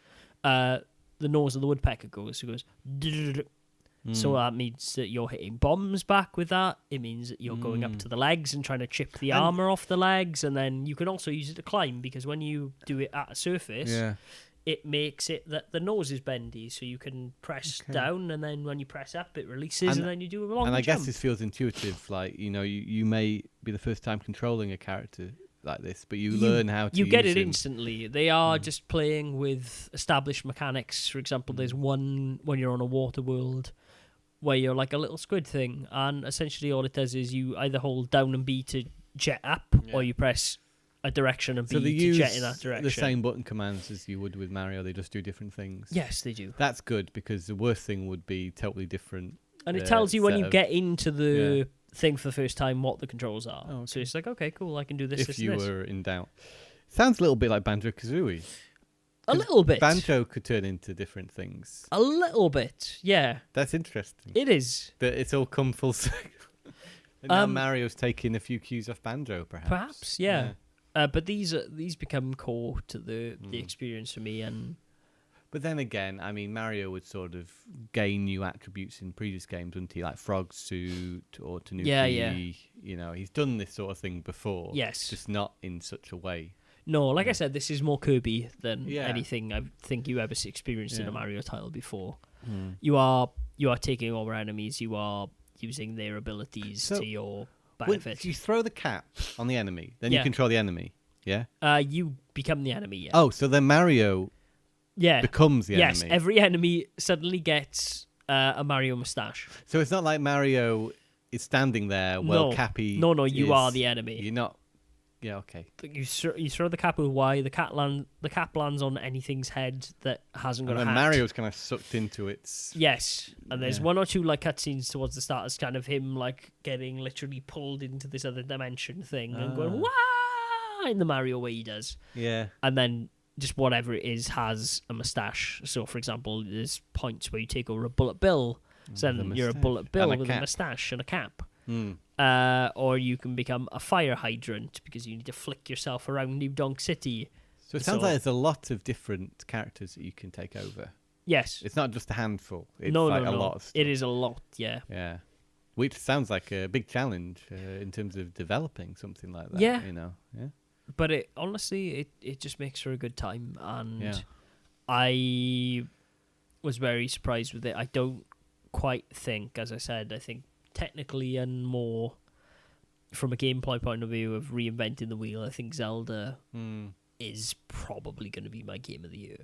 the nose of the woodpecker goes. So it goes... So that means that you're hitting bombs back with that. It means that you're going up to the legs and trying to chip the armor off the legs. And then you can also use it to climb, because when you do it at a surface, it makes it that the nose is bendy. So you can press down, and then when you press up, it releases, and then you do a long jump. And I guess this feels intuitive. Like, you may be the first time controlling a character like this, but you learn how to use get it him. instantly. They are just playing with established mechanics. For example, there's one when you're on a water world where you're like a little squid thing, and essentially all it does is you either hold down and B to jet up, or you press a direction and B to jet in that direction. The same button commands as you would with Mario. They just do different things. Yes, they do. That's good, because the worst thing would be totally different. And it tells you when you get into the thing for the first time what the controls are. Oh, okay. So it's like, okay, cool, I can do this, if this, you and this. were in doubt. Sounds a little bit like Banjo-Kazooie. A little bit. Banjo could turn into different things. A little bit, yeah. That's interesting. It is. That it's all come full circle. And now Mario's taking a few cues off Banjo, perhaps. Perhaps, yeah. But these become core to the experience for me. But then again, I mean, Mario would sort of gain new attributes in previous games, wouldn't he? Like Frog Suit or Tanuki. Yeah. He's done this sort of thing before. Yes. Just not in such a way. No, like I said, this is more Kirby than anything I think you ever experienced in a Mario title before. You are taking over enemies. You are using their abilities to your benefit. You throw the cap on the enemy, then you control the enemy. Yeah. You become the enemy. Yeah. Oh, so then Mario. Becomes the enemy. Yes, every enemy suddenly gets a Mario moustache. So it's not like Mario is standing there while Cappy. No, you are the enemy. You're not. Yeah, okay. You throw the cap with Y. The cap lands on anything's head that hasn't got a hat. And then Mario's kind of sucked into its. Yes, and there's 1 or 2 like cutscenes towards the start. It's kind of him like getting literally pulled into this other dimension thing and going wah in the Mario way he does. Yeah, and then just whatever it is has a moustache. So, for example, there's points where you take over a Bullet Bill, so then you're a Bullet Bill with a moustache and a cap. Or you can become a fire hydrant because you need to flick yourself around New Donk City. So it sounds like there's a lot of different characters that you can take over. Yes. It's not just a handful. It's no. a lot of stuff. It is a lot, yeah. Yeah. Which sounds like a big challenge in terms of developing something like that. Yeah. Yeah. But it honestly, it just makes for a good time, and Yeah. I was very surprised with it. I don't quite think, as I said, I think technically and more from a gameplay point of view of reinventing the wheel, I think Zelda is probably going to be my game of the year.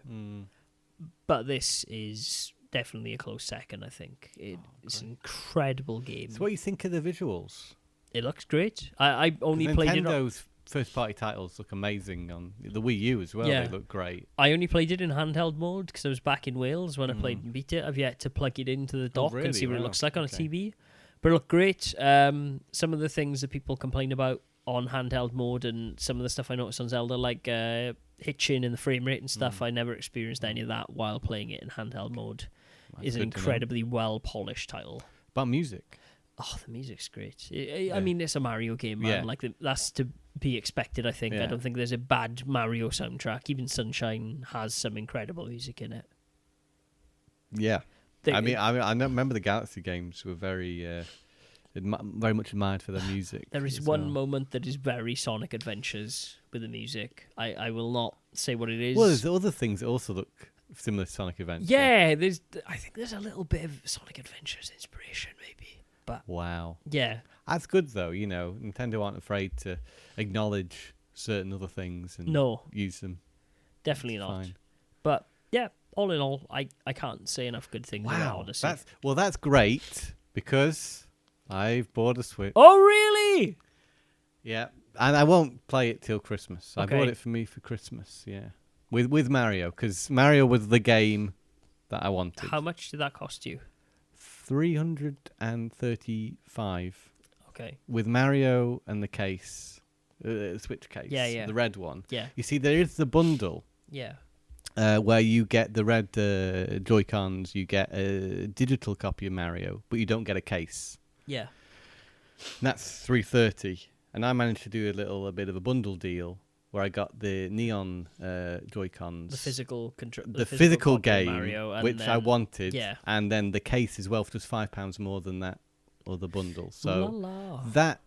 But this is definitely a close second, I think. It's an incredible game. So what do you think of the visuals? It looks great. I only played it on... Nintendo's first-party titles look amazing on the Wii U as well. Yeah. They look great. I only played it in handheld mode because I was back in Wales when I played and beat it. I've yet to plug it into the dock and see what it looks like on a TV. But it looked great. Some of the things that people complain about on handheld mode and some of the stuff I noticed on Zelda, like hitching and the frame rate and stuff, I never experienced any of that while playing it in handheld mode. It's an incredibly well-polished title. About music? Oh, the music's great. I mean, it's a Mario game, man. Yeah. Like that's to be expected, I think. Yeah. I don't think there's a bad Mario soundtrack. Even Sunshine has some incredible music in it. Yeah. I remember the Galaxy games were very much admired for their music. There is one moment that is very Sonic Adventures with the music. I will not say what it is. Well, there's other things that also look similar to Sonic Adventure. Yeah, I think there's a little bit of Sonic Adventures inspiration, maybe. But wow. Yeah. That's good, though. Nintendo aren't afraid to acknowledge certain other things and use them. Definitely not. Fine. But, yeah, all in all, I can't say enough good things about Odyssey. That's great, because I've bought a Switch. Oh, really? Yeah. And I won't play it till Christmas. Okay. I bought it for me for Christmas, yeah. With Mario, because Mario was the game that I wanted. How much did that cost you? $335. Okay. With Mario and the case, Switch case, the red one. Yeah. You see, there is the bundle. Yeah. Where you get the red Joy-Cons, you get a digital copy of Mario, but you don't get a case. Yeah. And that's $330, and I managed to do a bit of a bundle deal where I got the neon Joy-Cons, the physical physical game, Mario, which I wanted, yeah, and then the case as well for just £5 more than that other bundle. So that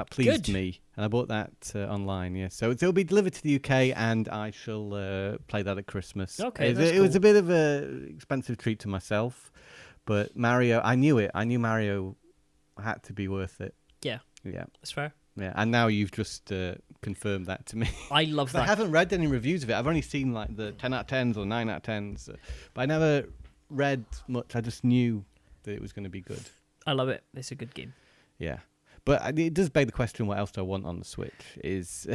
pleased me, and I bought that online. Yeah, so it'll be delivered to the UK, and I shall play that at Christmas. Okay, it was a bit of a expensive treat to myself, but Mario, I knew Mario had to be worth it. Yeah, yeah, that's fair. Yeah, and now you've just confirmed that to me. I love that. I haven't read any reviews of it. I've only seen like the 10 out of 10s or 9 out of 10s, but I never read much. I just knew that it was going to be good. I love it. It's a good game. Yeah. But it does beg the question, what else do I want on the Switch? Is,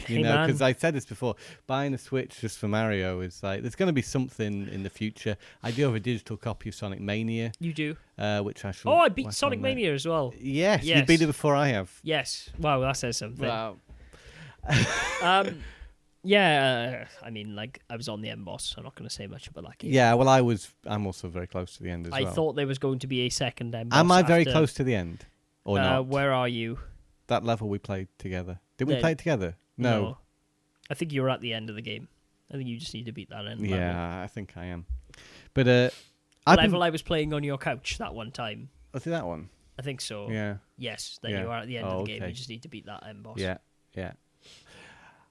because I said this before, buying a Switch just for Mario is like, there's going to be something in the future. I do have a digital copy of Sonic Mania. You do? Which I shall... Oh, I beat Sonic Mania as well. Yes, you beat it before I have. Yes. Wow, that says something. Wow. Yeah, I mean, like, I was on the end boss. I'm not going to say much about that game. Yeah, well, I'm also very close to the end as well. I thought there was going to be a second end boss. Am I very close to the end? Or not? Where are you? That level we played together. Did we play it together? No. I think you're at the end of the game. I think you just need to beat that end level. Yeah, I think I am. But I was playing on your couch that one time. Was it that one? I think so. Yeah. Yes, then you are at the end of the game. You just need to beat that end boss. Yeah, yeah.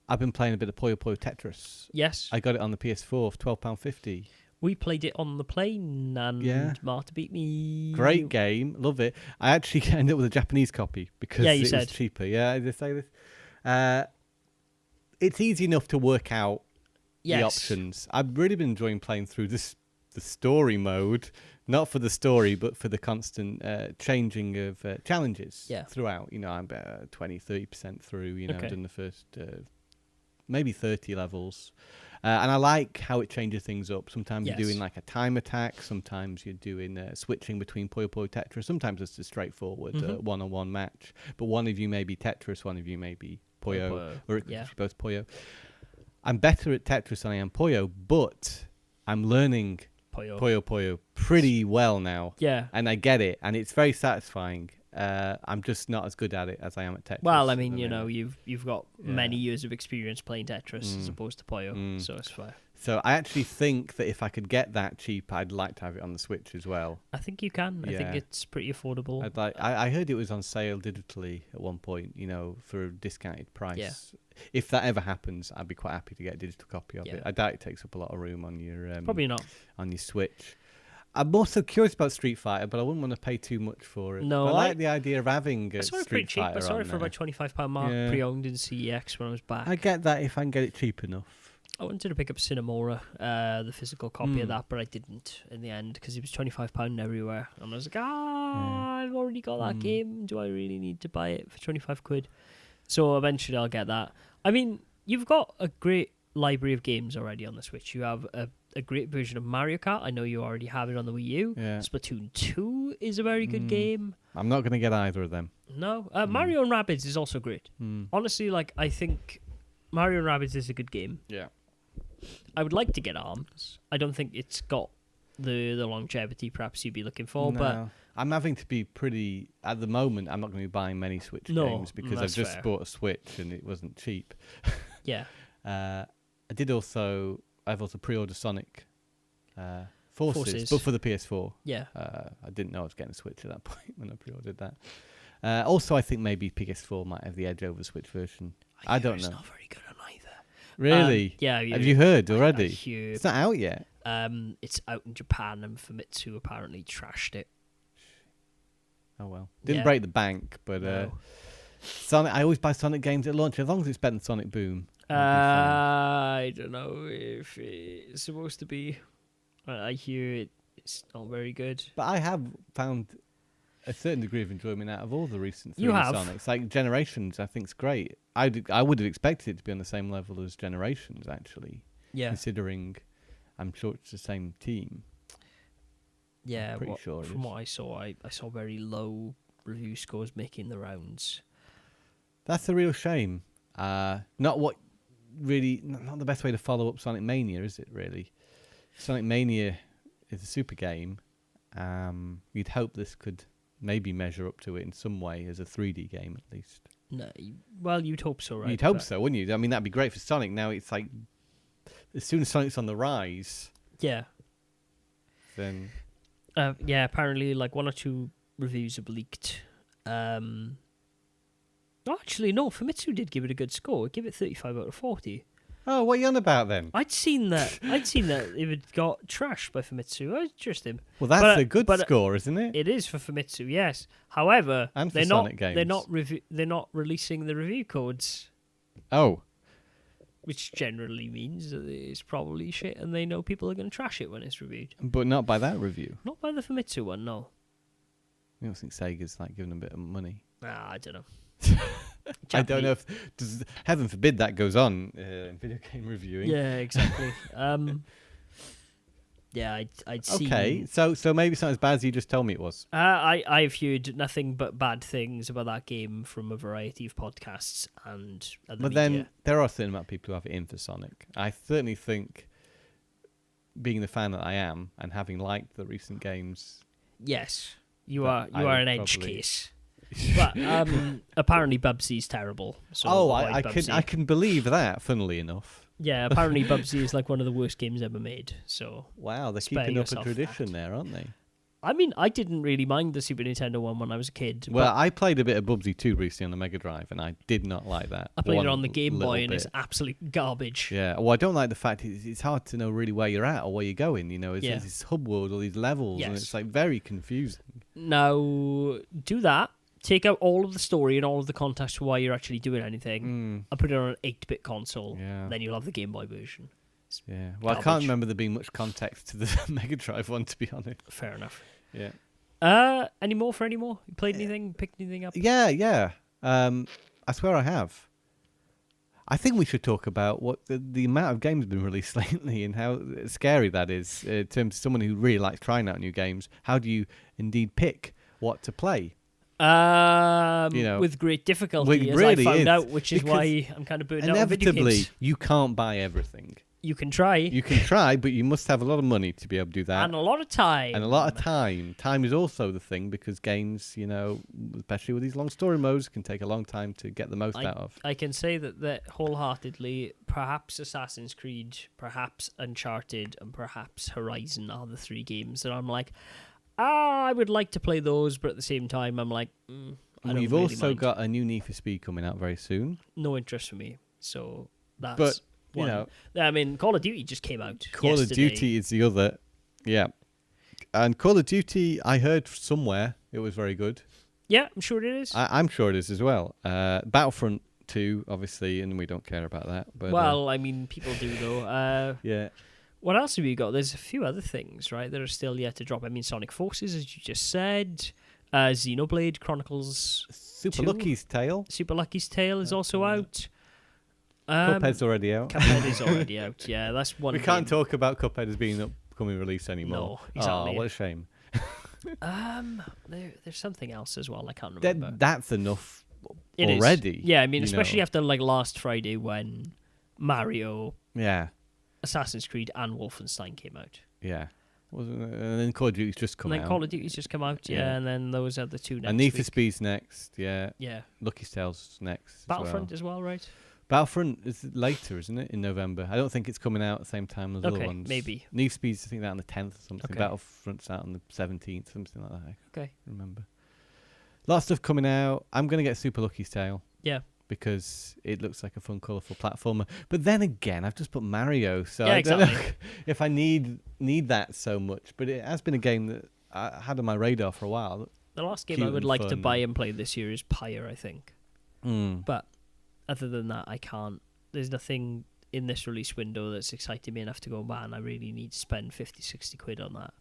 I've been playing a bit of Puyo Puyo Tetris. Yes. I got it on the PS4 for £12.50. We played it on the plane, and Marta beat me. Great game, love it. I actually ended up with a Japanese copy because it was cheaper. Yeah, I just say this. It's easy enough to work out the options. I've really been enjoying playing through the story mode, not for the story, but for the constant changing of challenges throughout. I'm about 20-30% through. I've done the first maybe 30 levels. And I like how it changes things up. Sometimes you're doing like a time attack. Sometimes you're doing switching between Puyo Puyo Tetris. Sometimes it's a straightforward one-on-one match. But one of you may be Tetris, one of you may be Puyo. Or it could be both Puyo. I'm better at Tetris than I am Puyo, but I'm learning Puyo Puyo pretty well now. Yeah. And I get it. And it's very satisfying. I'm just not as good at it as I am at Tetris. Well, I at mean, the minute. you've got many years of experience playing Tetris as opposed to Puyo, so it's fair. So I actually think that if I could get that cheap, I'd like to have it on the Switch as well. I think you can. I think it's pretty affordable. I heard it was on sale digitally at one point, for a discounted price. Yeah. If that ever happens, I'd be quite happy to get a digital copy of it. I doubt it takes up a lot of room on your Probably not on your Switch. I'm also curious about Street Fighter, but I wouldn't want to pay too much for it. No, I like the idea of having I saw it Street pretty cheap. Fighter I saw on it for there. about £25 mark pre-owned in CEX when I was back. I get that if I can get it cheap enough. I wanted to pick up Cinemora, the physical copy of that, but I didn't in the end because it was £25 everywhere. And I was like, I've already got that game. Do I really need to buy it for 25 quid? So eventually I'll get that. I mean, you've got a great library of games already on the Switch. You have a great version of Mario Kart. I know you already have it on the Wii U. Yeah. Splatoon 2 is a very good game. I'm not going to get either of them. No. Mario and Rabbids is also great. Honestly, I think Mario and Rabbids is a good game. Yeah. I would like to get ARMS. I don't think it's got the longevity perhaps you'd be looking for, but I'm having to be pretty... At the moment, I'm not going to be buying many Switch games because I've just fair. bought a Switch and it wasn't cheap. yeah. I've also pre-ordered Sonic Forces, but for the PS4. Yeah. I didn't know I was getting a Switch at that point when I pre-ordered that. Also, I think maybe PS4 might have the edge over the Switch version. I don't know. It's not very good on either. Really? Yeah. Have you heard already? I It's not out yet. it's out in Japan, and Famitsu apparently trashed it. Oh well. Didn't break the bank, but No. Sonic. I always buy Sonic games at launch as long as it's better than Sonic Boom. I don't know if it's supposed to be. I hear it's not very good. But I have found a certain degree of enjoyment out of all the recent 3D You have? Sonics. Like Generations, I think it's great. I would have expected it to be on the same level as Generations, actually. Yeah. Considering, I'm sure it's the same team. Yeah. pretty sure it from is. what I saw very low review scores making the rounds. That's a real shame. Not the best way to follow up Sonic Mania, is it? Really, Sonic Mania is a super game. You'd hope this could maybe measure up to it in some way as a 3D game, at least. No, well, you'd hope so, right? You'd hope so, wouldn't you? I mean, that'd be great for Sonic. Now it's like, as soon as Sonic's on the rise, Yeah. then Yeah. Apparently, one or two reviews have leaked. Actually, no. Famitsu did give it a good score. Give it 35 out of 40. oh, what are you on about then? I'd seen that it had got trashed by Famitsu. I just him. Well, that's But- a good but- score, isn't it? It is for Famitsu, yes. However, And for they're Sonic not. games. They're not releasing the review codes, Oh, which generally means that it's probably shit, and they know people are going to trash it when it's reviewed. but not by that review. Not by the Famitsu one, no. I don't think Sega's giving them a bit of money. I don't know. I don't know if heaven forbid that goes on in video game reviewing. Yeah, exactly. Yeah, I'd seen. Okay, so maybe it's not as bad as you just told me it was. I've heard nothing but bad things about that game from a variety of podcasts and other But media. then there are a certain amount of people who have it in for Sonic. I certainly think, being the fan that I am and having liked the recent games, Yes, you But are I an would edge probably- case. But apparently Bubsy's terrible. So I avoid Bubsy. can believe that. Funnily enough, Yeah, apparently Bubsy is one of the worst games ever made. So wow, they're Spare keeping up a yourself tradition that. there, aren't they? I mean, I didn't really mind the Super Nintendo one when I was a kid. Well, but I played a bit of Bubsy 2 recently on the Mega Drive, and I did not like that. I played one it on the Game little Boy, and bit. it's absolute garbage. Yeah, well, I don't like the fact it's hard to know really where you're at or where you're going. It's Yeah. this hub world, all these levels, and Yes. it's very confusing. Now, do that. Take out all of the story and all of the context for why you're actually doing anything, and put it on an 8-bit console. Yeah. Then you'll have the Game Boy version. Yeah, well, I can't Garbage. remember there being much context to the Mega Drive one, to be honest. Fair enough. Yeah. Any more for any more? You played anything? Picked anything up? Yeah. I swear I have. I think we should talk about what the amount of games been released lately and how scary that is in terms of someone who really likes trying out new games. How do you indeed pick what to play? With great difficulty, It as really I found is, out, which is because why I'm kind of burned out on video Inevitably, games. you can't buy everything. You can try. You can try, but you must have a lot of money to be able to do that. And a lot of time. And a lot of time. Time is also the thing, because games, especially with these long story modes, can take a long time to get the most out of. I can say that wholeheartedly, perhaps Assassin's Creed, perhaps Uncharted, and perhaps Horizon are the 3 games that I'm like, I would like to play those, but at the same time, I'm like, I don't We've really also mind. got a new Need for Speed coming out very soon. No interest for me, so that's... But, one. I mean, Call of Duty just came out Call yesterday. of Duty is the other. Yeah. And Call of Duty, I heard somewhere it was very good. Yeah, I'm sure it is. I'm sure it is as well. Battlefront 2, obviously, and we don't care about that. But well, I mean, people do, though. yeah. What else have we got? There's a few other things, right, that are still yet to drop. I mean, Sonic Forces, as you just said. Xenoblade Chronicles Super 2. Lucky's Tale. Super Lucky's Tale is also out. Cuphead's already out. Cuphead is already out. Yeah, that's one. We can't talk about Cuphead as being an upcoming release anymore. No, exactly. Oh, what a shame. There's something else as well. I can't remember. That's enough It is. already. Yeah, I mean, especially after like last Friday when Mario, Yeah. Assassin's Creed, and Wolfenstein came out. Yeah. And then Call of Duty's just come out. And then Call of Duty's just come out, Yeah. and then those are the 2 next And Need for week. Speed's next, yeah. Yeah. Lucky's Tale's next. Battlefront as well, right? Battlefront is later, isn't it? In November. I don't think it's coming out at the same time as the other Okay, ones. maybe. Need for Speed's, I think, out on the 10th or something. Okay. Battlefront's out on the 17th, something like that. I Okay. remember. Lots of stuff coming out. I'm going to get Super Lucky's Tale. Yeah. Because it looks like a fun, colourful platformer. But then again, I've just put Mario, so Yeah, I don't know exactly. if I need that so much. But it has been a game that I had on my radar for a while. The last game Cute I would and like to fun. buy and play this year is Pyre, I think. Mm. But other than that, I can't. There's nothing in this release window that's excited me enough to go, man, I really need to spend 50, 60 quid on that.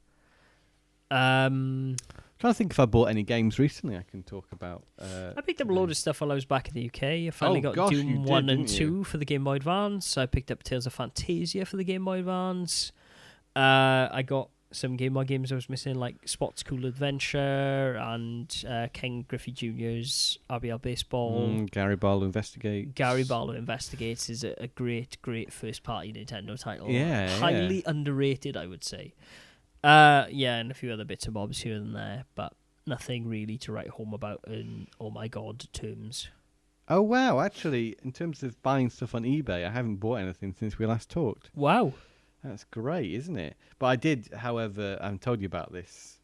Trying to think if I bought any games recently I can talk about. I picked up a load of stuff while I was back in the UK. I finally got gosh, you Doom did, 1 and didn't 2 for the Game Boy Advance. I picked up Tales of Phantasia for the Game Boy Advance. I got some Game Boy games I was missing, like Spot's Cool Adventure and Ken Griffey Jr.'s RBL Baseball. Gary Barlow Investigates. Gary Barlow Investigates is a great first-party Nintendo title. Yeah, Highly underrated, I would say. Yeah, and a few other bits and bobs here and there, but nothing really to write home about in, oh my god, terms. Oh, wow. Actually, in terms of buying stuff on eBay, I haven't bought anything since we last talked. Wow. That's great, isn't it? But I did, however, I haven't told you about this,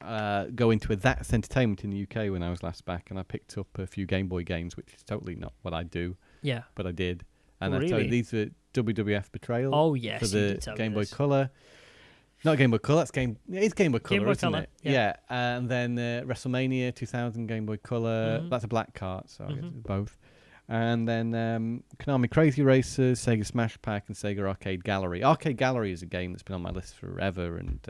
go into a That's Entertainment in the UK when I was last back, and I picked up a few Game Boy games, which is totally not what I do, Yeah. but I did. And Oh, I told really? you these were WWF Betrayal Oh, yes. for you the did tell me Game Boy this. Color. Not Game Boy Color, it's Game Boy Color, Boy isn't Color, it? yeah. And then WrestleMania 2000 Game Boy Color. Mhm. That's a black cart, so I guess Mhm. it's both. And then Konami Crazy Racers, Sega Smash Pack, and Sega Arcade Gallery. Arcade Gallery is a game that's been on my list forever, and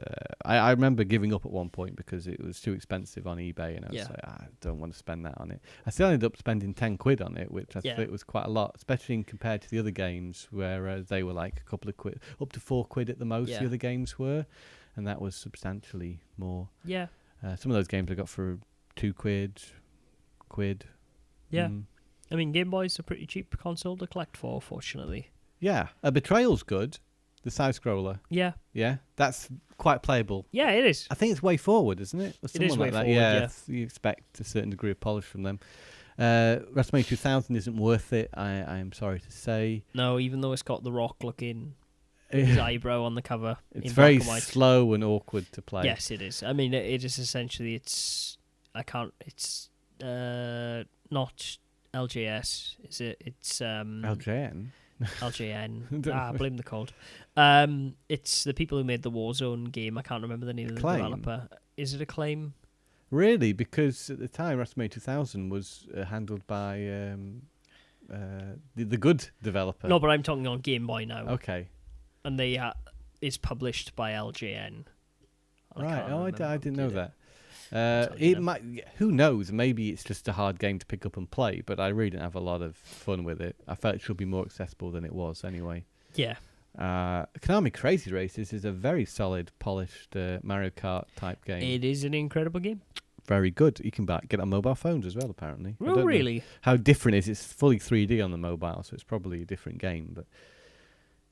I remember giving up at one point because it was too expensive on eBay, and I was like, I don't want to spend that on it. I still ended up spending 10 quid on it, which I thought was quite a lot, especially compared to the other games where they were like a couple of quid, up to 4 quid at the most, the other games were, and that was substantially more. Yeah. Some of those games I got for 2 quid. Yeah. Mm. I mean, Game Boy's a pretty cheap console to collect for, fortunately. Yeah, Betrayal's good. The side scroller. Yeah. Yeah, that's quite playable. Yeah, it is. I think it's way forward, isn't it? Or It is someone way like that. forward, yeah. You expect a certain degree of polish from them. WrestleMania 2000 isn't worth it, I am sorry to say. No, even though it's got The Rock looking his eyebrow on the cover. It's in very black and white. slow and awkward to play. Yes, it is. I mean, it is essentially, it's not LJS, is it? It's LJN? LJN. Blame the code. It's the people who made the Warzone game. I can't remember the name of the developer. Is it Acclaim? Really? Because at the time, WrestleMania 2000 was handled by the good developer. No, but I'm talking on Game Boy now. Okay. And it's published by LJN. Right. Oh, I didn't know that. You It know. might. Who knows? Maybe it's just a hard game to pick up and play. But I really didn't have a lot of fun with it. I felt it should be more accessible than it was anyway. Yeah. Konami Crazy Racers is a very solid, polished Mario Kart type game. It is an incredible game. Very good. You can get it on mobile phones as well, apparently. I don't know Really? how different it is. It's fully 3D on the mobile, so it's probably a different game. But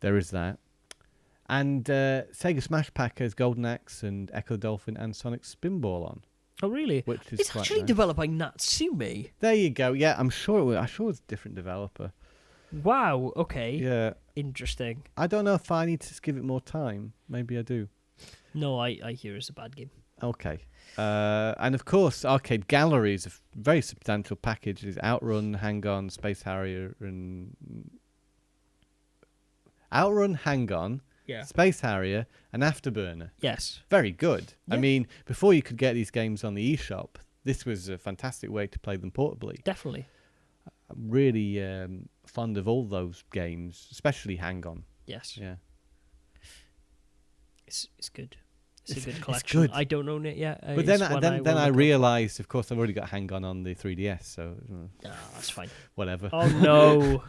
There is that. And Sega Smash Pack has Golden Axe and Echo Dolphin and Sonic Spinball on. Oh, really? Which is it's quite actually nice. developed by Natsume. There you go. Yeah, I'm sure it's a different developer. Wow, okay. Yeah. Interesting. I don't know if I need to just give it more time. Maybe I do. No, I hear it's a bad game. Okay. And of course, Arcade Gallery is a very substantial package. It's Outrun, Hang-On, Space Harrier, and... Outrun, Hang-On, Yeah. Space Harrier, and Afterburner. Yes. Very good. Yeah. I mean, before you could get these games on the eShop, this was a fantastic way to play them portably. Definitely. I'm really fond of all those games, especially Hang-On. Yes. Yeah. It's good. It's a good It's collection. good. I don't own it yet. But then I will realised, of course, I've already got Hang-On on the 3DS, so that's fine. whatever. Oh, no.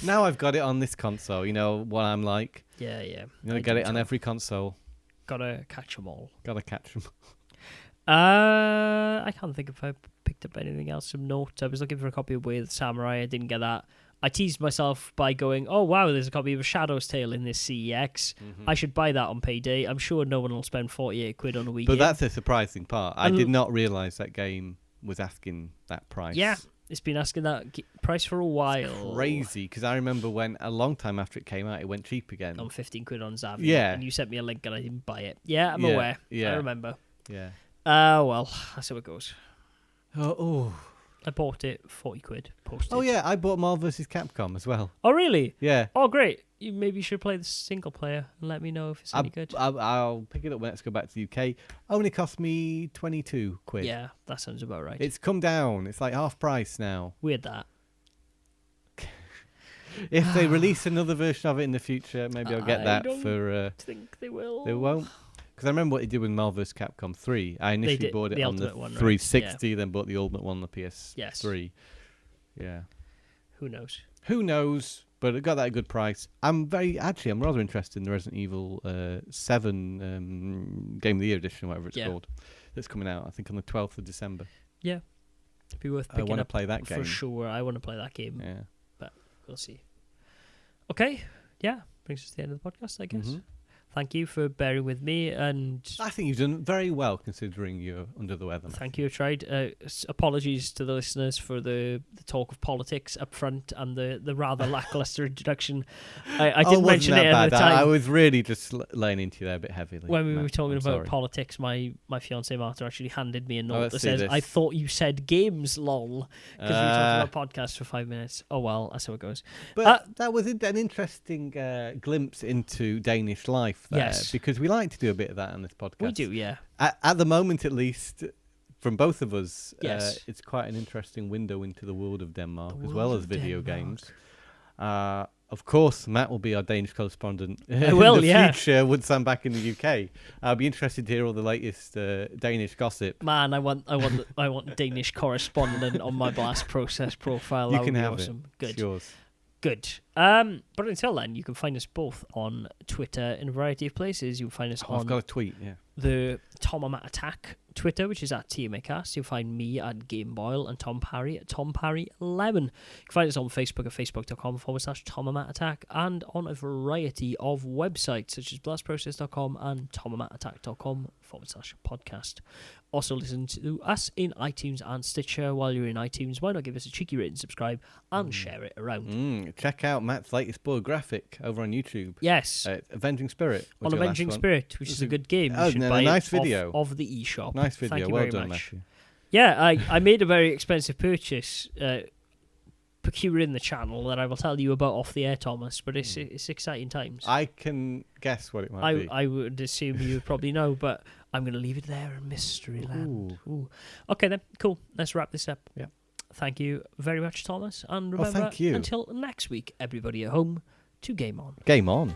Now I've got it on this console. You know what I'm like. Yeah. You gotta get it on every console. Gotta catch them all. Gotta catch them. I can't think if I picked up anything else of note. I was looking for a copy of Way of the Samurai. I didn't get that. I teased myself by going, oh, wow, there's a copy of A Shadow's Tale in this CEX. I should buy that on payday. I'm sure no one will spend 48 quid on a Wii But game. that's a surprising part. I did not realise that game was asking that price. Yeah, it's been asking that price for a while. Crazy, because I remember when, a long time after it came out, it went cheap again. On 15 quid on Zavvi. Yeah. And you sent me a link and I didn't buy it. Yeah, I'm Yeah, aware. yeah. I remember. Yeah. Well, that's how it goes. Oh. I bought it 40 quid postage. Oh, yeah, I bought Marvel vs. Capcom as well. Oh, really? Yeah. Oh, great. Maybe you should play the single player and let me know if it's any good. I'll pick it up when I go back to the UK. Only cost me 22 quid. Yeah, that sounds about right. It's come down. It's like half price now. Weird that. If they release another version of it in the future, maybe I'll get that for... I think they will. They won't. Because I remember what they did with Marvel vs. Capcom 3. I initially bought it the on the Ultimate one, right? 360, then bought the Ultimate one on the PS3. Yes. Yeah. Who knows? Who knows? But it got that at a good price. I'm rather interested in the Resident Evil 7 Game of the Year edition, whatever it's called. That's coming out, I think, on the 12th of December. Yeah. It'd be worth picking up. I want to play that game. For sure. I want to play that game. Yeah. But we'll see. Okay. Yeah. Brings us to the end of the podcast, I guess. Mm-hmm. Thank you for bearing with me, and I think you've done very well considering you're under the weather. Thank you. I tried. Apologies to the listeners for the talk of politics up front and the rather lackluster introduction. I didn't mention it at the time. I was really just laying into you there a bit heavily. When we were Matt, talking I'm about sorry. politics, my fiancée Martha actually handed me a note that see says, this. "I thought you said games, lol," because we were talking about podcasts for 5 minutes. Oh well, that's how it goes. But that was an interesting glimpse into Danish life there. Yes. Because we like to do a bit of that on this podcast. We do, yeah. At the moment, at least, from both of us, Yes. it's quite an interesting window into the world of Denmark, The as world well of as video Denmark. games. Of course, Matt will be our Danish correspondent I will, in the yeah. future once I'm back in the UK. I'll be interested to hear all the latest Danish gossip. Man, I want Danish correspondent on my Blast Process profile. You That can would be have awesome. it. Good. It's yours. Good. But until then, you can find us both on Twitter in a variety of places. You can find us I've on got a tweet, yeah. the Tom and Matt Attack Twitter, which is at TMAcast. You'll find me at Game Boyle and Tom Parry at Tom Parry 11. You can find us on Facebook at facebook.com/Tom and Matt Attack, and on a variety of websites such as blastprocess.com and tomandmattattack.com/podcast. Also listen to us in iTunes and Stitcher. While you're in iTunes, why not give us a cheeky rate and subscribe and share it around? Check out Matt's latest board graphic over on YouTube. Yes. Avenging Spirit. On Avenging Spirit, which is a good game. Oh, You should a buy nice it video. Of the eShop. Nice video. Thank you Well very done, much. Matthew. Yeah, I made a very expensive purchase procuring the channel that I will tell you about off the air, Thomas, but it's exciting times. I can guess what it might be. I would assume you would probably know, but I'm going to leave it there in mystery land. Ooh. Okay then, cool. Let's wrap this up. Yeah. Thank you very much, Thomas. And remember, thank you. until next week, everybody at home, to game on. Game on.